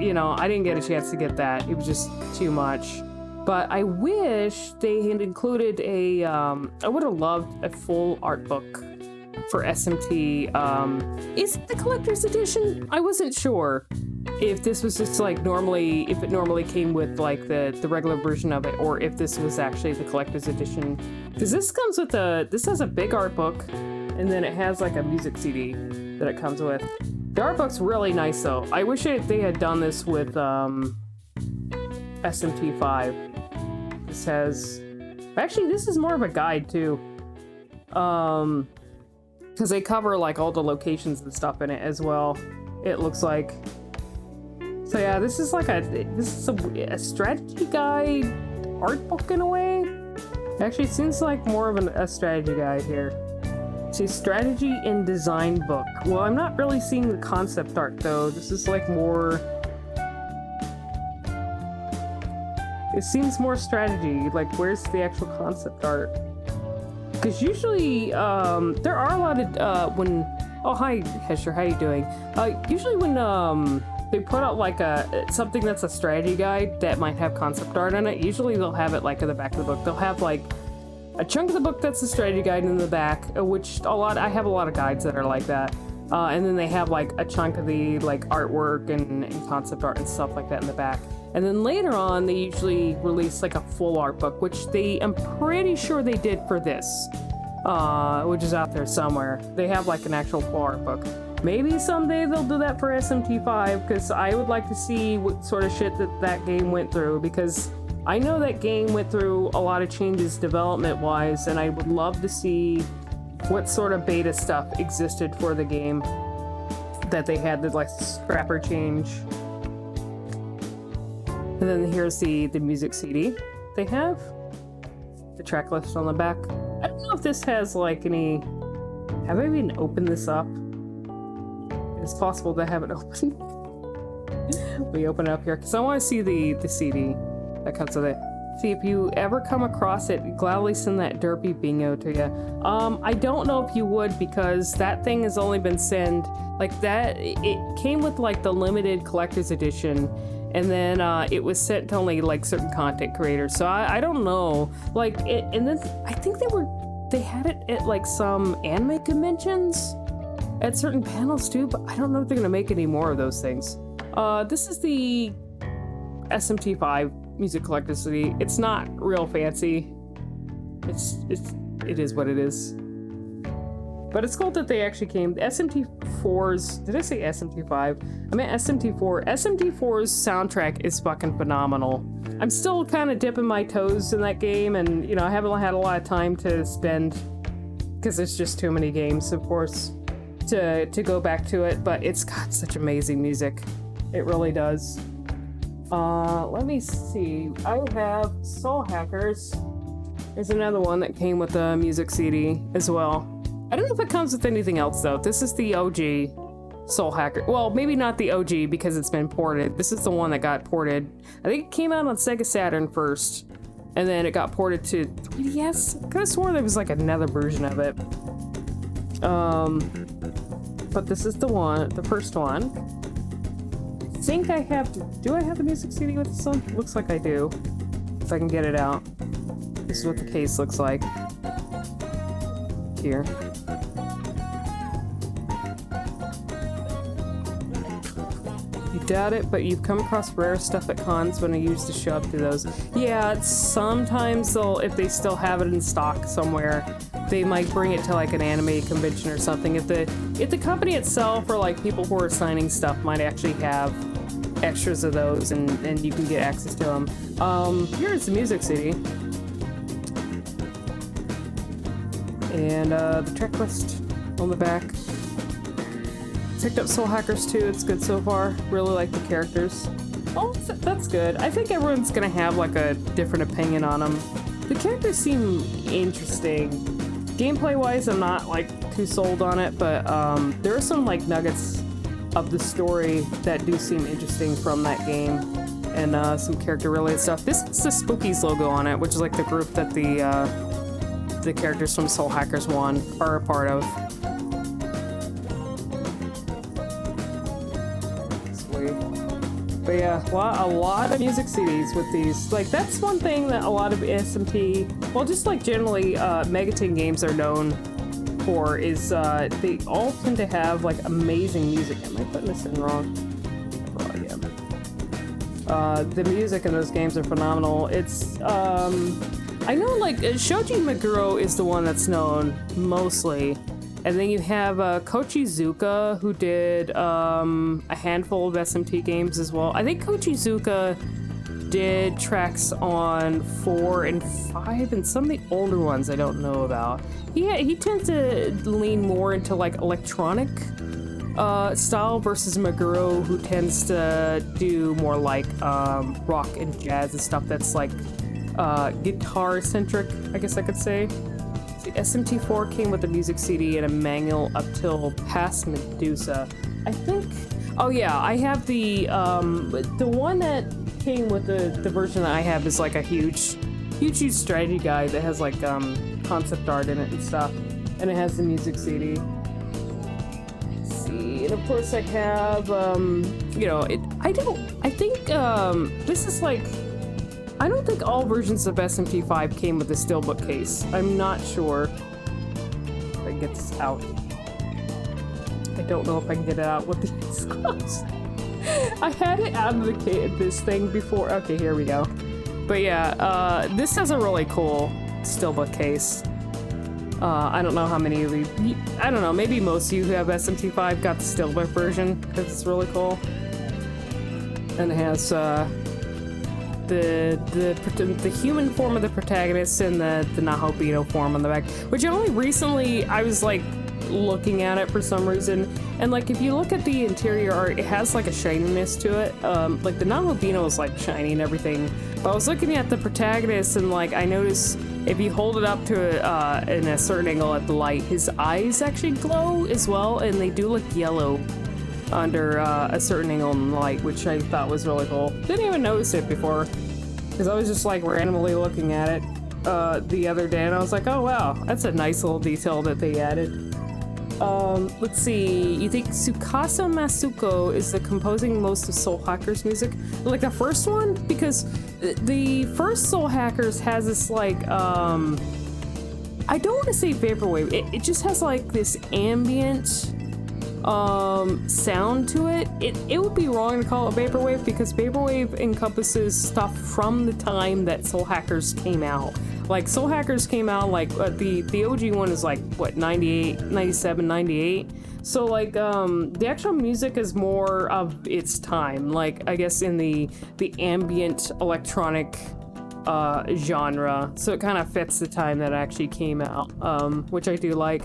You know, I didn't get a chance to get that. It was just too much. But I wish they had included I would have loved a full art book for SMT. Is it the collector's edition? I wasn't sure if this was just like if it normally came with like the regular version of it, or if this was actually the collector's edition. Because this comes with this has a big art book, and then it has like a music CD that it comes with. The art book's really nice though. I wish they had done this with SMT5. This has, actually this is more of a guide too. Because they cover like all the locations and stuff in it as well, it looks like. So yeah, this is a strategy guide art book in a way. Actually, it seems like more of a strategy guide here. It's a strategy and design book. Well, I'm not really seeing the concept art though. This is like more. It seems more strategy. Like, where's the actual concept art? Because usually, there are a lot of, when... Oh, hi, Hesher, how you doing? Usually when, they put out, like, something that's a strategy guide that might have concept art in it, usually they'll have it, like, in the back of the book. They'll have, like, a chunk of the book that's a strategy guide in the back, which I have a lot of guides that are like that. And then they have, like, a chunk of the, like, artwork and concept art and stuff like that in the back. And then later on, they usually release, like, a full art book, which I'm pretty sure they did for this. Which is out there somewhere. They have like an actual full art book. Maybe someday they'll do that for SMT5, because I would like to see what sort of shit that game went through, because I know that game went through a lot of changes development-wise, and I would love to see what sort of beta stuff existed for the game that they had to like scrap or change. And then here's the music CD they have. The track list on the back. I don't know if this has like any... Have I even opened this up? It's possible to have it open. We open it up here because I want to see the CD that comes with it. See, if you ever come across it, gladly send that derpy bingo to you. I don't know if you would, because that thing has only been sent like that. It came with like the limited collector's edition, and then it was sent to only like certain content creators. So I don't know. Like, and then I think they had it at like some anime conventions at certain panels too, but I don't know if they're gonna make any more of those things. This is the SMT5 music collector's CD. It's not real fancy. It is what it is. But it's cool that they actually came. The SMT4's, did I say SMT5? I meant SMT4. SMT4's soundtrack is fucking phenomenal. I'm still kind of dipping my toes in that game, and you know, I haven't had a lot of time to spend, because there's just too many games, of course, to go back to it, but it's got such amazing music. It really does. Let me see. I have Soul Hackers. There's another one that came with the music CD as well. I don't know if it comes with anything else though. This is the OG Soul Hacker. Well, maybe not the OG because it's been ported. This is the one that got ported. I think it came out on Sega Saturn first, and then it got ported to 3DS. I could have sworn there was like another version of it. But this is the one, the first one. I think I have, do I have the music CD with this one? Looks like I do. If I can get it out. This is what the case looks like. Here. You doubt it, but you've come across rare stuff at cons when I used to show up to those. Yeah, sometimes they'll, if they still have it in stock somewhere, they might bring it to like an anime convention or something. If the company itself or like people who are signing stuff might actually have extras of those, and you can get access to them. Here's the music CD. And the track list on the back. Picked up Soul Hackers 2, it's good so far. Really like the characters. Oh, that's good. I think everyone's gonna have like a different opinion on them. The characters seem interesting. Gameplay wise, I'm not like too sold on it, but there are some like nuggets of the story that do seem interesting from that game, and some character related stuff. This is the Spookies logo on it, which is like the group that the characters from Soul Hackers 1 are a part of. Sweet. But yeah, a lot of music CDs with these. Like, that's one thing that a lot of SMT, well, just like generally Megaton games are known for, is they all tend to have like amazing music. Am I putting this in wrong? Oh, yeah. The music in those games are phenomenal. It's, I know, like, Shoji Meguro is the one that's known mostly, and then you have Koichi Zuka, who did a handful of SMT games as well. I think Koichi Zuka did tracks on 4 and 5, and some of the older ones I don't know about. He tends to lean more into like electronic style versus Meguro, who tends to do more like rock and jazz and stuff that's like guitar-centric, I guess I could say. The SMT4 came with a music CD and a manual up till past Medusa. I think... Oh yeah, I have the one that came with the version that I have is like a huge strategy guide that has like concept art in it and stuff, and it has the music CD. Let's see, and of course I have you know, I think this is like, I don't think all versions of SMT5 came with a steelbook case. I'm not sure if I can get this out. I don't know if I can get it out with these gloves. I had it out of this thing before. Okay, here we go. But yeah, this has a really cool steelbook case. I don't know how many of you, I don't know, maybe most of you who have SMT5 got the steelbook version, because it's really cool. And it has the human form of the protagonist and the Nahobino form on the back, which only recently I was like looking at it for some reason, and like if you look at the interior art, it has like a shininess to it. Like the Nahobino is like shiny and everything, but I was looking at the protagonist and like I noticed if you hold it up to in a certain angle at the light, his eyes actually glow as well, and they do look yellow under a certain angle in the light, which I thought was really cool. Didn't even notice it before, because I was just like randomly looking at it the other day, and I was like, oh wow, that's a nice little detail that they added. Let's see, you think Tsukasa Masuko is the composing most of Soul Hackers music? Like the first one? Because the first Soul Hackers has this like, I don't want to say vaporwave, it just has like this ambient sound to it. It would be wrong to call it vaporwave, because vaporwave encompasses stuff from the time that Soul Hackers came out. Like Soul Hackers came out like the OG one is like what, 98, 97, 98. So like the actual music is more of its time, like I guess in the ambient electronic genre. So it kind of fits the time that it actually came out, which I do like.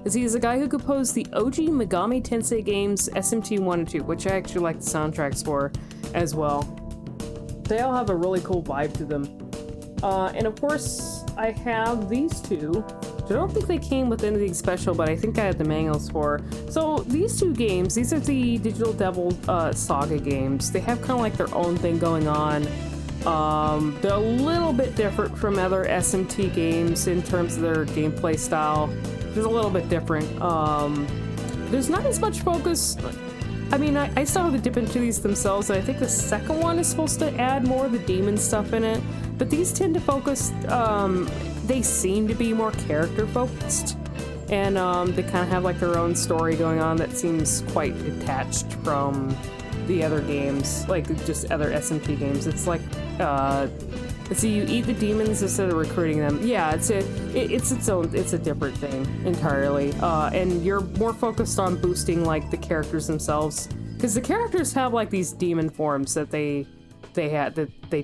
Is he is the guy who composed the OG Megami Tensei games SMT 1 and 2, which I actually like the soundtracks for as well. They all have a really cool vibe to them. And of course, I have these two. I don't think they came with anything special, but I think I had the manuals for. So these two games, these are the Digital Devil Saga games. They have kind of like their own thing going on. They're a little bit different from other SMT games in terms of their gameplay style. It's a little bit different. There's not as much focus. I mean, I still have to dip into these themselves, and I think the second one is supposed to add more of the demon stuff in it. But these tend to focus, they seem to be more character focused. And they kind of have like their own story going on that seems quite detached from the other games, like just other SMT games. It's like, so you eat the demons instead of recruiting them. Yeah, it's a different thing entirely. And you're more focused on boosting like the characters themselves, because the characters have like these demon forms that they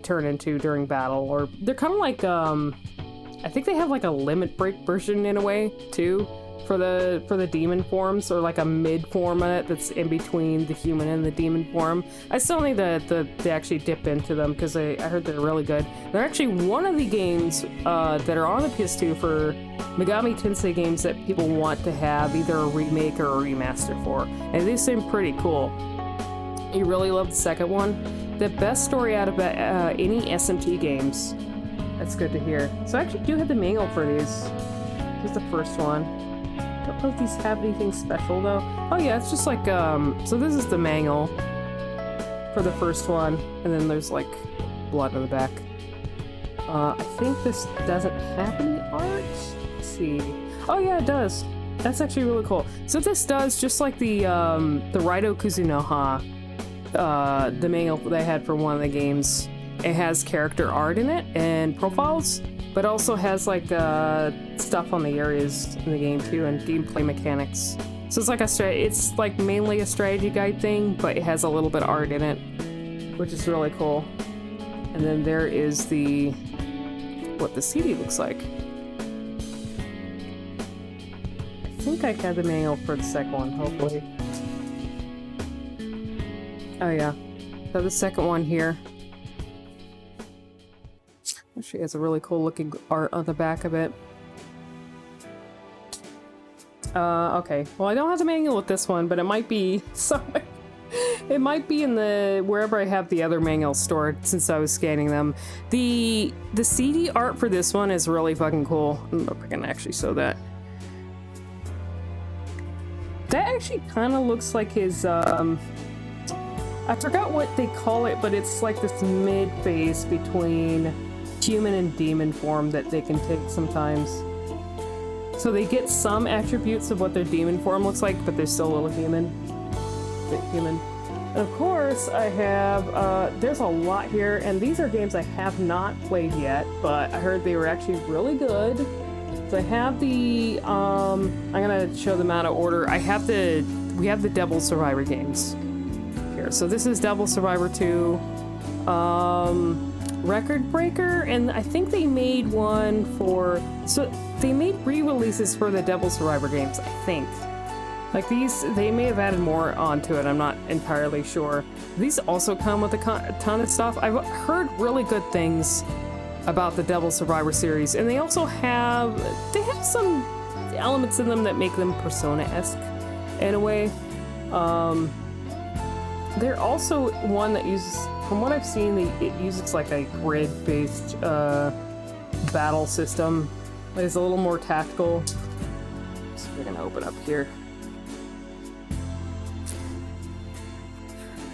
turn into during battle, or they're kind of like I think they have like a limit break version in a way too for the demon forms, or like a mid form of it that's in between the human and the demon form. I still need to actually dip into them, because I heard they're really good. They're actually one of the games that are on the PS2 for Megami Tensei games that people want to have either a remake or a remaster for, and they seem pretty cool. You really love the second one? The best story out of any SMT games. That's good to hear. So I actually do have the manual for these. This is the first one. I don't know if these have anything special though. Oh yeah, it's just like, so this is the manual for the first one, and then there's like blood on the back. I think this doesn't have any art. Let's see. Oh yeah, it does. That's actually really cool. So this does, just like the Raido Kuzunoha, the manual that I had for one of the games, it has character art in it and profiles, but also has like stuff on the areas in the game too, and gameplay mechanics. So it's like it's like mainly a strategy guide thing, but it has a little bit of art in it, which is really cool. And then there is what the CD looks like. I think I had the manual for the second one, hopefully. Oh yeah, so the second one here. Actually has a really cool looking art on the back of it. Okay, well I don't have the manual with this one, but it might be somewhere. It might be in the wherever I have the other manuals stored since I was scanning them. The CD art for this one is really fucking cool. I don't know if I can actually show that. That actually kind of looks like his I forgot what they call it, but it's like this mid-phase between human and demon form that they can take sometimes. So they get some attributes of what their demon form looks like, but they're still a little human. Bit human. And of course, I have, there's a lot here, and these are games I have not played yet, but I heard they were actually really good. So I have the, I'm gonna show them out of order. We have the Devil Survivor games here. So this is Devil Survivor 2, Record Breaker, and I think they made one for, so they made re-releases for the Devil Survivor games, I think. Like these, they may have added more onto it, I'm not entirely sure. These also come with a ton of stuff. I've heard really good things about the Devil Survivor series, and they also have, some elements in them that make them Persona-esque in a way. They're also one that uses, from what I've seen, it uses like a grid-based battle system. It's a little more tactical. So we're gonna open up here.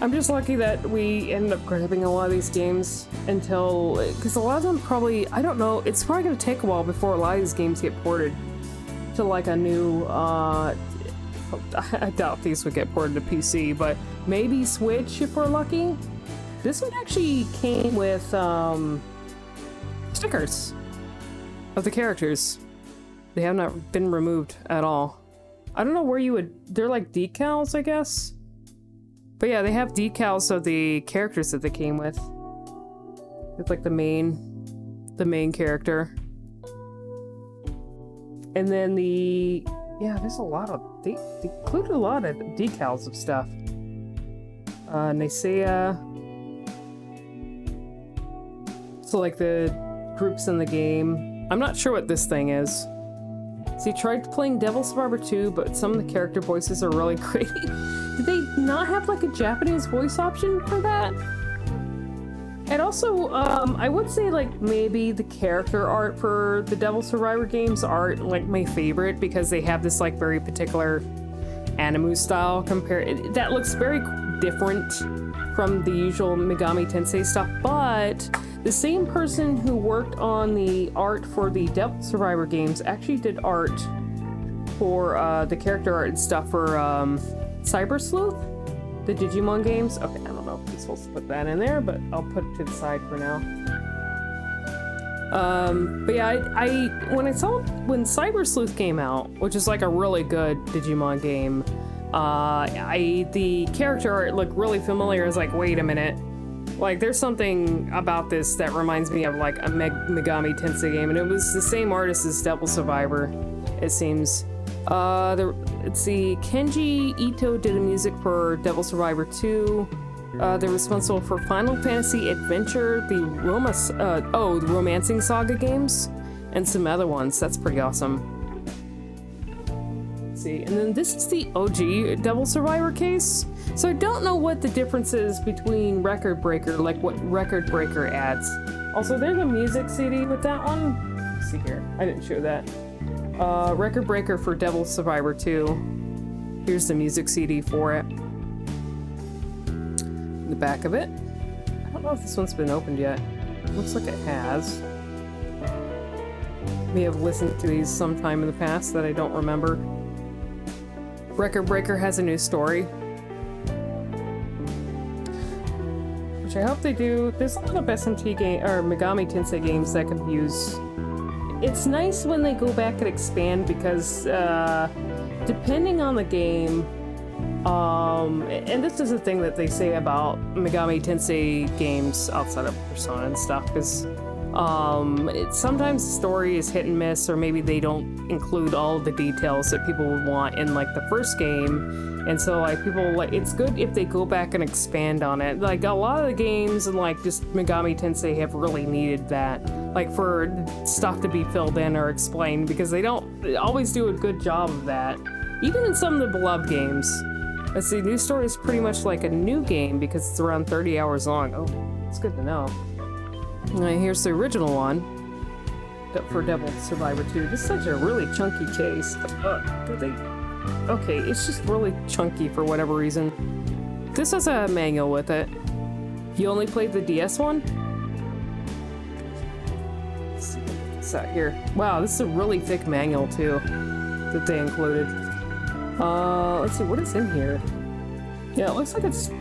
I'm just lucky that we ended up grabbing a lot of these games until, because a lot of them probably, I don't know, it's probably going to take a while before a lot of these games get ported to like a new, I doubt these would get ported to PC, but maybe Switch if we're lucky. This one actually came with stickers of the characters. They have not been removed at all. I don't know where you would, they're like decals, I guess. But yeah, they have decals of the characters that they came with. It's like the main character. And then there's a lot of, they included a lot of decals of stuff. Nisea. So like the groups in the game. I'm not sure what this thing is. So he tried playing Devil Survivor 2, but some of the character voices are really grating. Did they not have like a Japanese voice option for that? And also, I would say like maybe the character art for the Devil Survivor games aren't like my favorite because they have this like very particular anime style that looks very different from the usual Megami Tensei stuff, but the same person who worked on the art for the Devil Survivor games actually did art for the character art and stuff for Cyber Sleuth, the Digimon games. Okay, I don't know if I'm supposed to put that in there, but I'll put it to the side for now. But yeah, when Cyber Sleuth came out, which is like a really good Digimon game, the character art looked really familiar. I was like, wait a minute. Like, there's something about this that reminds me of, like, a Megami Tensei game, and it was the same artist as Devil Survivor, it seems. Let's see, Kenji Ito did the music for Devil Survivor 2. They're responsible for Final Fantasy Adventure, the Romancing Saga games, and some other ones. That's pretty awesome. Let's see, and then this is the OG Devil Survivor case. So I don't know what the difference is between Record Breaker, like what Record Breaker adds. Also, there's a music CD with that one. Let's see here, I didn't show that. Record Breaker for Devil Survivor 2. Here's the music CD for it. The back of it. I don't know if this one's been opened yet. Looks like it has. May have listened to these sometime in the past that I don't remember. Record Breaker has a new story, which I hope they do. There's a lot of SMT game or Megami Tensei games that could use. It's nice when they go back and expand because depending on the game, and this is a thing that they say about Megami Tensei games outside of Persona and stuff, because sometimes the story is hit and miss, or maybe they don't include all of the details that people would want in like the first game, and so like people like it's good if they go back and expand on it. Like a lot of the games and like just Megami Tensei have really needed that, like for stuff to be filled in or explained, because they don't always do a good job of that, even in some of the beloved games. Let's see, new story is pretty much like a new game because it's around 30 hours long. Oh, it's good to know. Alright, here's the original one for Devil Survivor 2. This is such a really chunky case. Okay, it's just really chunky for whatever reason. This has a manual with it. You only played the DS one? Let's see what's out here. Wow, this is a really thick manual too that they included. Let's see, what is in here? Yeah, it looks like it's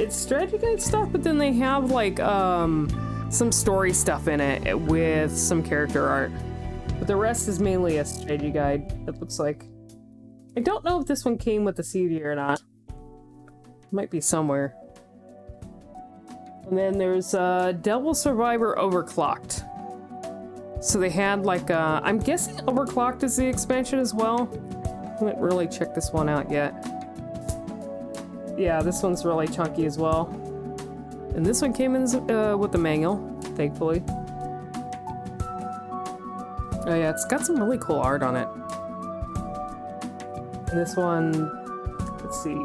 strategy guide stuff, but then they have like some story stuff in it with some character art. But the rest is mainly a strategy guide, it looks like. I don't know if this one came with the CD or not. It might be somewhere. And then there's Devil Survivor Overclocked. So they had like I'm guessing Overclocked is the expansion as well. I haven't really checked this one out yet. Yeah, this one's really chunky as well. And this one came in with the manual, thankfully. Oh yeah, it's got some really cool art on it. And this one, let's see.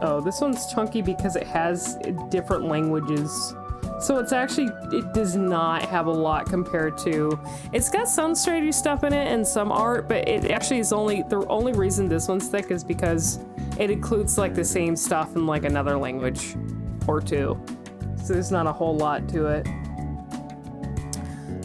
Oh, this one's chunky because it has different languages. So it's actually, it does not have a lot compared to, it's got some strategy stuff in it and some art, but it actually is the only reason this one's thick is because it includes like the same stuff in like another language or two. So there's not a whole lot to it.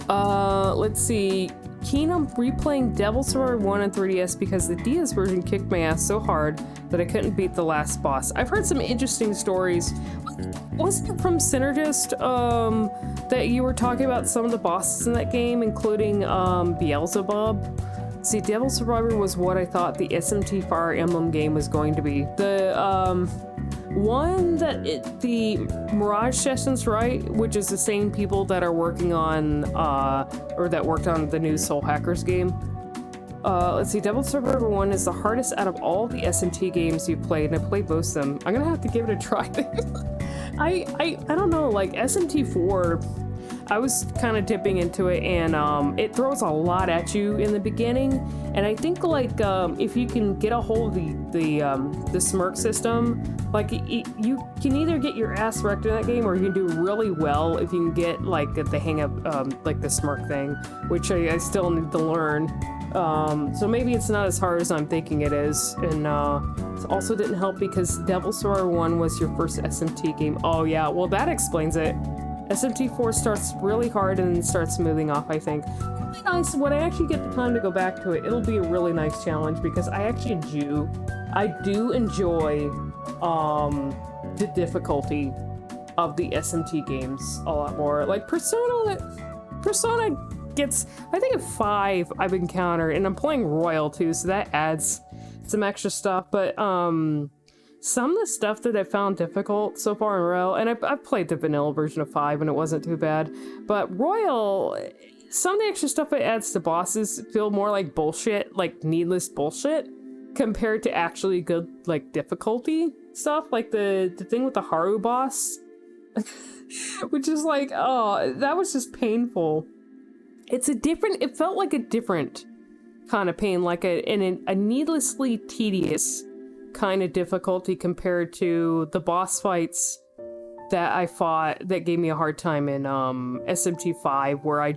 Let's see. Keen on replaying Devil Survivor 1 on 3DS because the DS version kicked my ass so hard that I couldn't beat the last boss. I've heard some interesting stories. Wasn't it from Synergist that you were talking about some of the bosses in that game, including Beelzebub? See, Devil Survivor was what I thought the SMT Fire Emblem game was going to be. The one that the Mirage Sessions, right? Which is the same people that are working on, or that worked on the new Soul Hackers game. Let's see, Devil Survivor 1 is the hardest out of all the SMT games you played, and I played both of them. I'm gonna have to give it a try. I don't know, like SMT 4, I was kind of dipping into it, and it throws a lot at you in the beginning, and I think like if you can get a hold of the smirk system, like you can either get your ass wrecked in that game, or you can do really well if you can get like the hang of like the smirk thing, which I still need to learn. So maybe it's not as hard as I'm thinking it is, and it also didn't help because Devil Survivor 1 was your first SMT game. Oh yeah, well that explains it. SMT4 starts really hard and then starts smoothing off, I think. It'll be nice when I actually get the time to go back to it. It'll be a really nice challenge because I do enjoy the difficulty of the SMT games a lot more. Like Persona gets, I think, a 5 I've encountered, and I'm playing Royal too, so that adds some extra stuff. But some of the stuff that I found difficult so far in Royal, and I've played the vanilla version of 5 and it wasn't too bad, but Royal, some of the extra stuff it adds to bosses feel more like bullshit, like needless bullshit, compared to actually good, like, difficulty stuff, like the thing with the Haru boss, which is like, oh, that was just painful. It felt like a different kind of pain, like a needlessly tedious kind of difficulty compared to the boss fights that I fought that gave me a hard time in SMT5, where I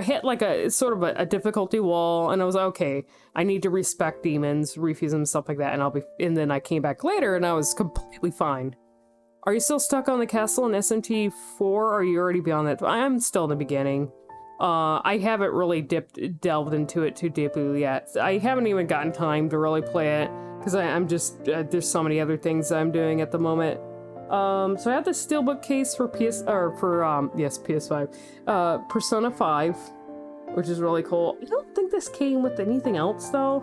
hit like a sort of a difficulty wall, and I was like, okay, I need to respect demons, refuse them, stuff like that, and then I came back later and I was completely fine. Are you still stuck on the castle in SMT4, or are you already beyond that? I'm still in the beginning. I haven't really delved into it too deeply yet. I haven't even gotten time to really play it because I'm just there's so many other things I'm doing at the moment. So I have the steelbook case for PS5, Persona 5, which is really cool. I don't think this came with anything else though.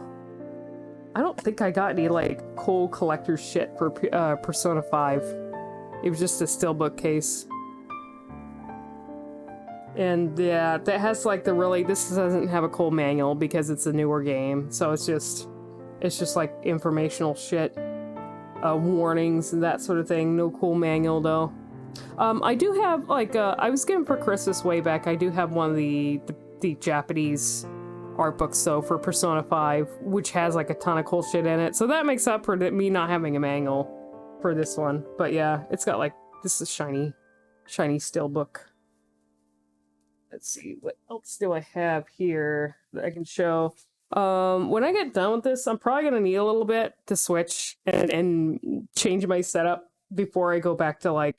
I don't think I got any like cool collector shit for Persona 5. It was just a steelbook case. And yeah, that has like this doesn't have a cool manual because it's a newer game, so it's just like informational shit, warnings and that sort of thing. No cool manual though. I do have like I was given for Christmas way back. I do have one of the Japanese art books though for Persona 5, which has like a ton of cool shit in it. So that makes up for me not having a manual for this one. But yeah, it's got like, this is shiny steel book. Let's see, what else do I have here that I can show? When I get done with this, I'm probably gonna need a little bit to switch and change my setup before I go back to like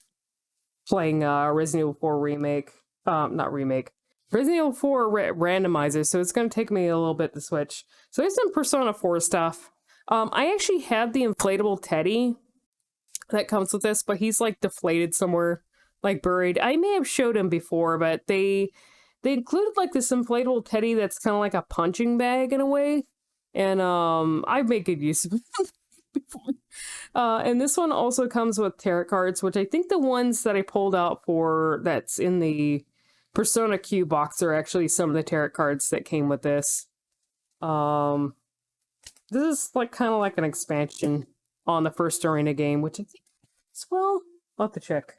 playing Resident Evil 4 remake. Not remake. Resident Evil 4 randomizer, so it's gonna take me a little bit to switch. So there's some Persona 4 stuff. I actually have the inflatable teddy that comes with this, but he's like deflated somewhere, like buried. I may have showed him before, but they included like this inflatable teddy that's kind of like a punching bag in a way, and I've made good use of it before. And this one also comes with tarot cards, which I think the ones that I pulled out for that's in the Persona Q box are actually some of the tarot cards that came with this. This is like kind of like an expansion on the first arena game, which I think as well. I'll have to check.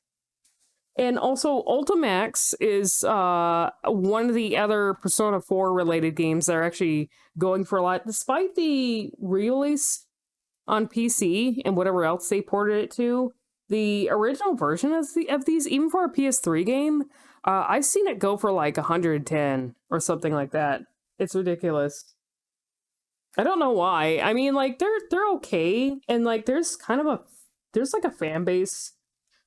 And also, Ultimax is one of the other Persona 4 related games that are actually going for a lot, despite the re-release on PC and whatever else they ported it to. The original version of these, even for a PS3 game, I've seen it go for like 110 or something like that. It's ridiculous. I don't know why. I mean, like they're okay, and like there's like a fan base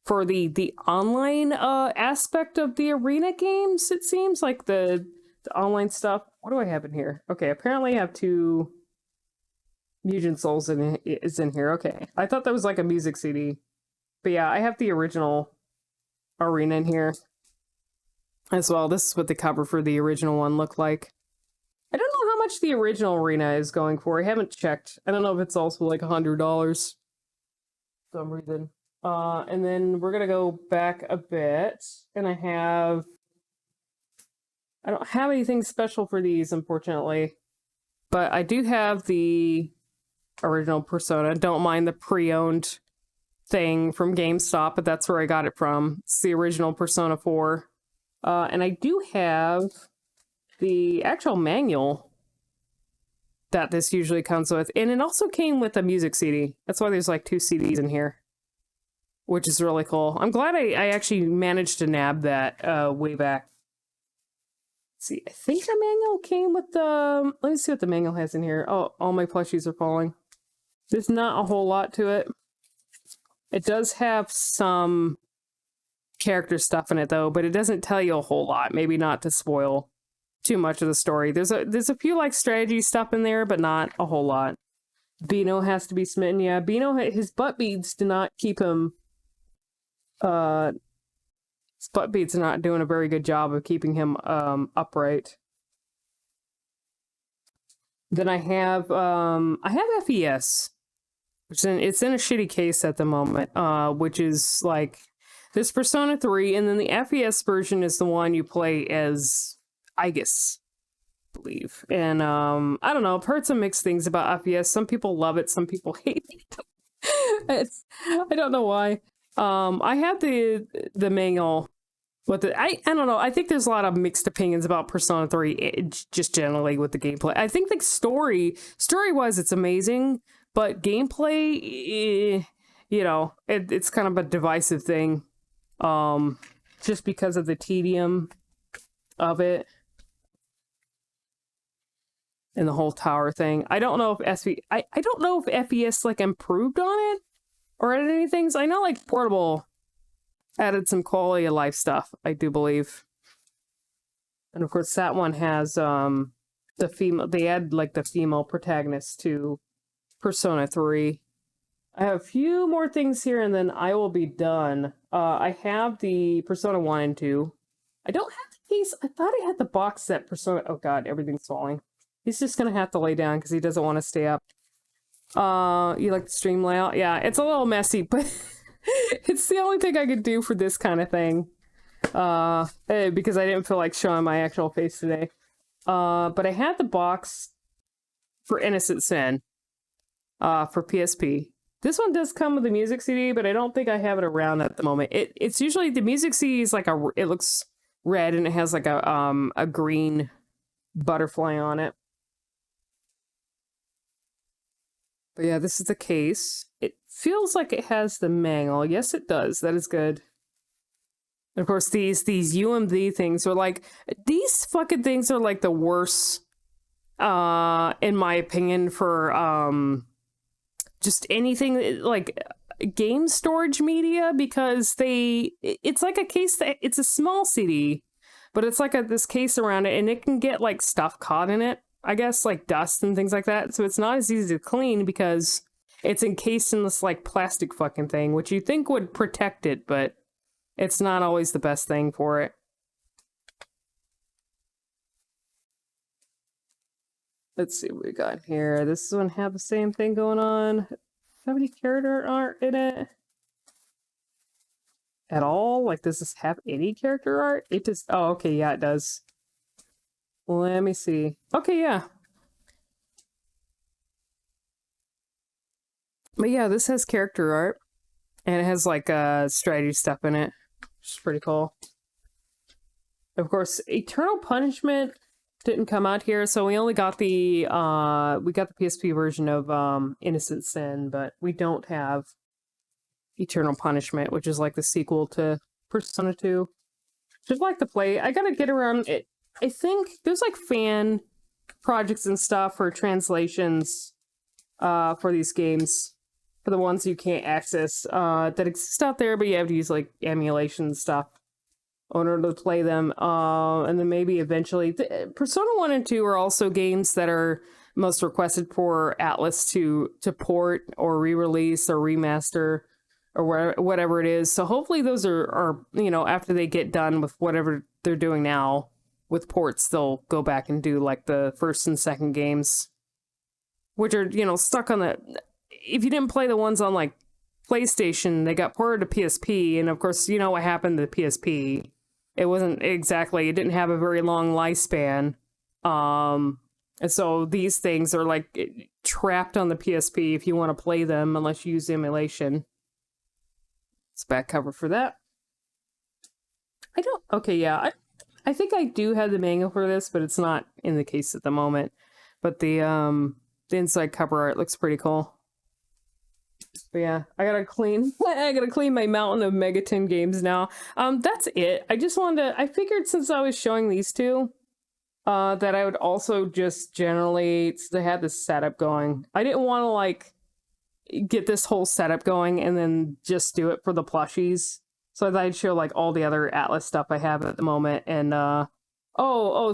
for the online aspect of the arena games. It seems like the online stuff. What do I have in here? Okay, apparently I have 2 Mugen Souls is in here. Okay, I thought that was like a music CD, but yeah, I have the original arena in here as well. This is what the cover for the original one looked like. I don't know how much the original arena is going for. I haven't checked. I don't know if it's also like $100 for some reason. And then we're gonna go back a bit, and I don't have anything special for these, unfortunately, but I do have the original Persona. Don't mind the pre-owned thing from GameStop, but that's where I got it from. It's the original Persona 4. And I do have the actual manual that this usually comes with, and it also came with a music CD. That's why there's like 2 CDs in here, which is really cool. I'm glad I actually managed to nab that way back. Let's see, I think the manual came with the... Let me see what the manual has in here. Oh, all my plushies are falling. There's not a whole lot to it. It does have some character stuff in it, though, but it doesn't tell you a whole lot. Maybe not to spoil too much of the story. There's a few, like, strategy stuff in there, but not a whole lot. Bino has to be smitten. Yeah, Bino, his butt beads do not keep him... his butt beads are not doing a very good job of keeping him upright. Then I have FES, it's in a shitty case at the moment, which is like this Persona 3, and then the FES version is the one you play as Aegis, I believe. And I don't know, I've heard some mixed things about FES. Some people love it, some people hate it. I don't know why. I have the manual. I don't know. I think there's a lot of mixed opinions about Persona 3, just generally with the gameplay. I think the story-wise, it's amazing, but gameplay, you know, it's kind of a divisive thing, just because of the tedium of it and the whole tower thing. I don't know if I don't know if FES like improved on it or added any things. I know like Portable added some quality of life stuff, I do believe. And of course that one has the female, they add like the female protagonist to Persona 3. I have a few more things here and then I will be done. I have the Persona 1 and 2. I don't have the case. I thought I had the box set Persona. Oh god, everything's falling. He's just gonna have to lay down because he doesn't want to stay up. You like the stream layout? Yeah, it's a little messy, but it's the only thing I could do for this kind of thing. Because I didn't feel like showing my actual face today. But I had the box for Innocent Sin, for PSP. This one does come with a music CD, but I don't think I have it around at the moment. It's usually, the music CD is like it looks red and it has like a green butterfly on it. But yeah, this is the case. It feels like it has the manual. Yes, it does. That is good. And of course, these UMD things are like, these fucking things are like the worst, in my opinion, for just anything like game storage media, because it's like a case that it's a small CD, but it's like this case around it, and it can get like stuff caught in it, I guess, like dust and things like that. So it's not as easy to clean because it's encased in this like plastic fucking thing, which you think would protect it, but it's not always the best thing for it. Let's see what we got here. This one have the same thing going on. Have any character art in it at all? Like, does this have any character art? It just, oh, okay, yeah, it does. Let me see. Okay, yeah. But yeah, this has character art, and it has like strategy stuff in it, which is pretty cool. Of course, Eternal Punishment didn't come out here, so we only got the PSP version of Innocent Sin, but we don't have Eternal Punishment, which is like the sequel to Persona 2. Just like to play. I gotta get around it. I think there's like fan projects and stuff for translations for these games, for the ones you can't access, that exist out there, but you have to use like emulation stuff in order to play them. And then maybe eventually Persona 1 and 2 are also games that are most requested for Atlus to port or re-release or remaster or whatever it is. So hopefully those are, you know, after they get done with whatever they're doing now with ports, they'll go back and do like the first and second games, which are, you know, stuck on the, if you didn't play the ones on like PlayStation, they got ported to PSP, and of course, you know what happened to the PSP. It wasn't exactly, it didn't have a very long lifespan. And so these things are like trapped on the PSP if you want to play them, unless you use emulation. It's back cover for that. Okay, yeah, I think I do have the manual for this, but it's not in the case at the moment. But the inside cover art looks pretty cool. But yeah, I gotta clean my mountain of Megaton games now. That's it. I just wanted to, I figured since I was showing these two, that I would also just generally to have this setup going. I didn't want to like get this whole setup going and then just do it for the plushies. So I thought I'd show like all the other Atlus stuff I have at the moment. And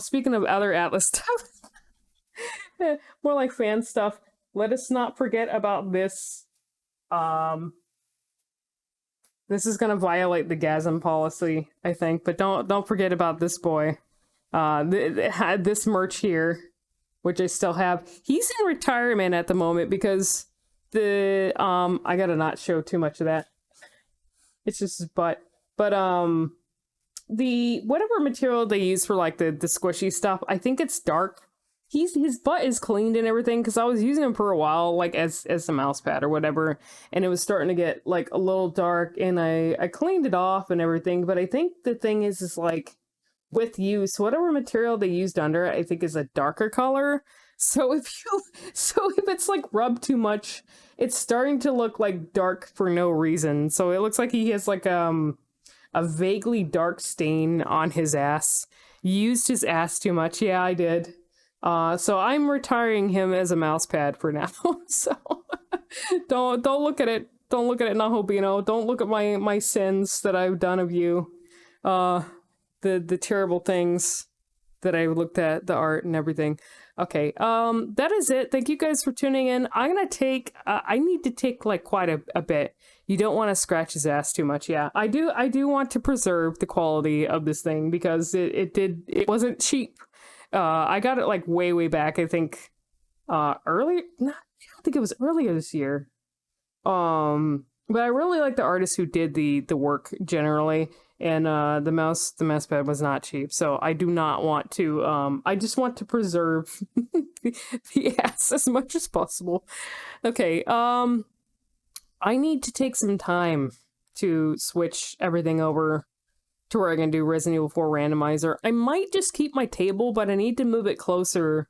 speaking of other Atlus stuff, more like fan stuff. Let us not forget about this. This is gonna violate the GASM policy, I think, but don't forget about this boy. This merch here, which I still have. He's in retirement at the moment because I gotta not show too much of that. It's just his butt. But the whatever material they use for like the squishy stuff, I think it's dark. His butt is cleaned and everything, because I was using him for a while, like as a mouse pad or whatever, and it was starting to get like a little dark, and I cleaned it off and everything. But I think the thing is like with use, whatever material they used under it, I think is a darker color. So if it's like rubbed too much, it's starting to look like dark for no reason. So it looks like he has like a vaguely dark stain on his ass. Used his ass too much. Yeah, I did. So I'm retiring him as a mouse pad for now. So don't look at it. Don't look at it, Nahobino. Don't look at my sins that I've done of you. The terrible things that I looked at, the art and everything. Okay, that is it. Thank you guys for tuning in. I'm gonna take, I need to take like quite a bit. You don't want to scratch his ass too much. Yeah, I do want to preserve the quality of this thing, because it wasn't cheap. I got it like way back, I think, I don't think it was earlier this year. But I really like the artist who did the work generally, and the mouse pad was not cheap. So I do not want to, I just want to preserve the ass as much as possible. Okay, I need to take some time to switch everything over to where I can do Resident Evil 4 randomizer. I might just keep my table, but I need to move it closer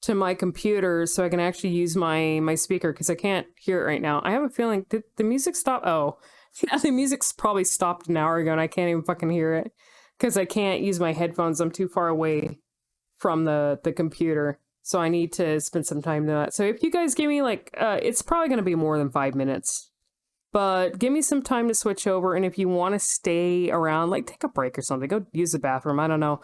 to my computer so I can actually use my speaker because I can't hear it right now. I have a feeling, did the music stop? Oh, yeah, the music's probably stopped an hour ago and I can't even fucking hear it because I can't use my headphones. I'm too far away from the computer. So I need to spend some time doing that. So if you guys give me like, it's probably going to be more than 5 minutes. But give me some time to switch over, and if you want to stay around, like take a break or something, go use the bathroom, I don't know,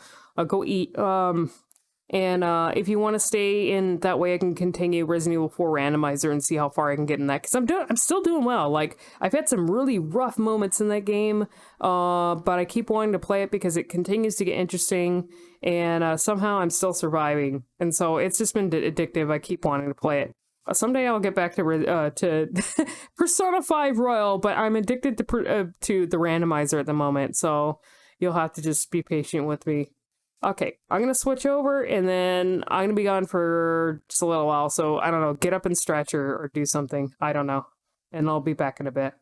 go eat, and if you want to stay in, that way I can continue Resident Evil 4 randomizer and see how far I can get in that, because I'm still doing well. Like, I've had some really rough moments in that game, but I keep wanting to play it because it continues to get interesting, and somehow I'm still surviving, and so it's just been addictive. I keep wanting to play it. Someday I'll get back to Persona 5 Royal, but I'm addicted to the randomizer at the moment, so you'll have to just be patient with me. Okay, I'm gonna switch over, and then I'm gonna be gone for just a little while, so I don't know, get up and stretch or do something. I don't know, and I'll be back in a bit.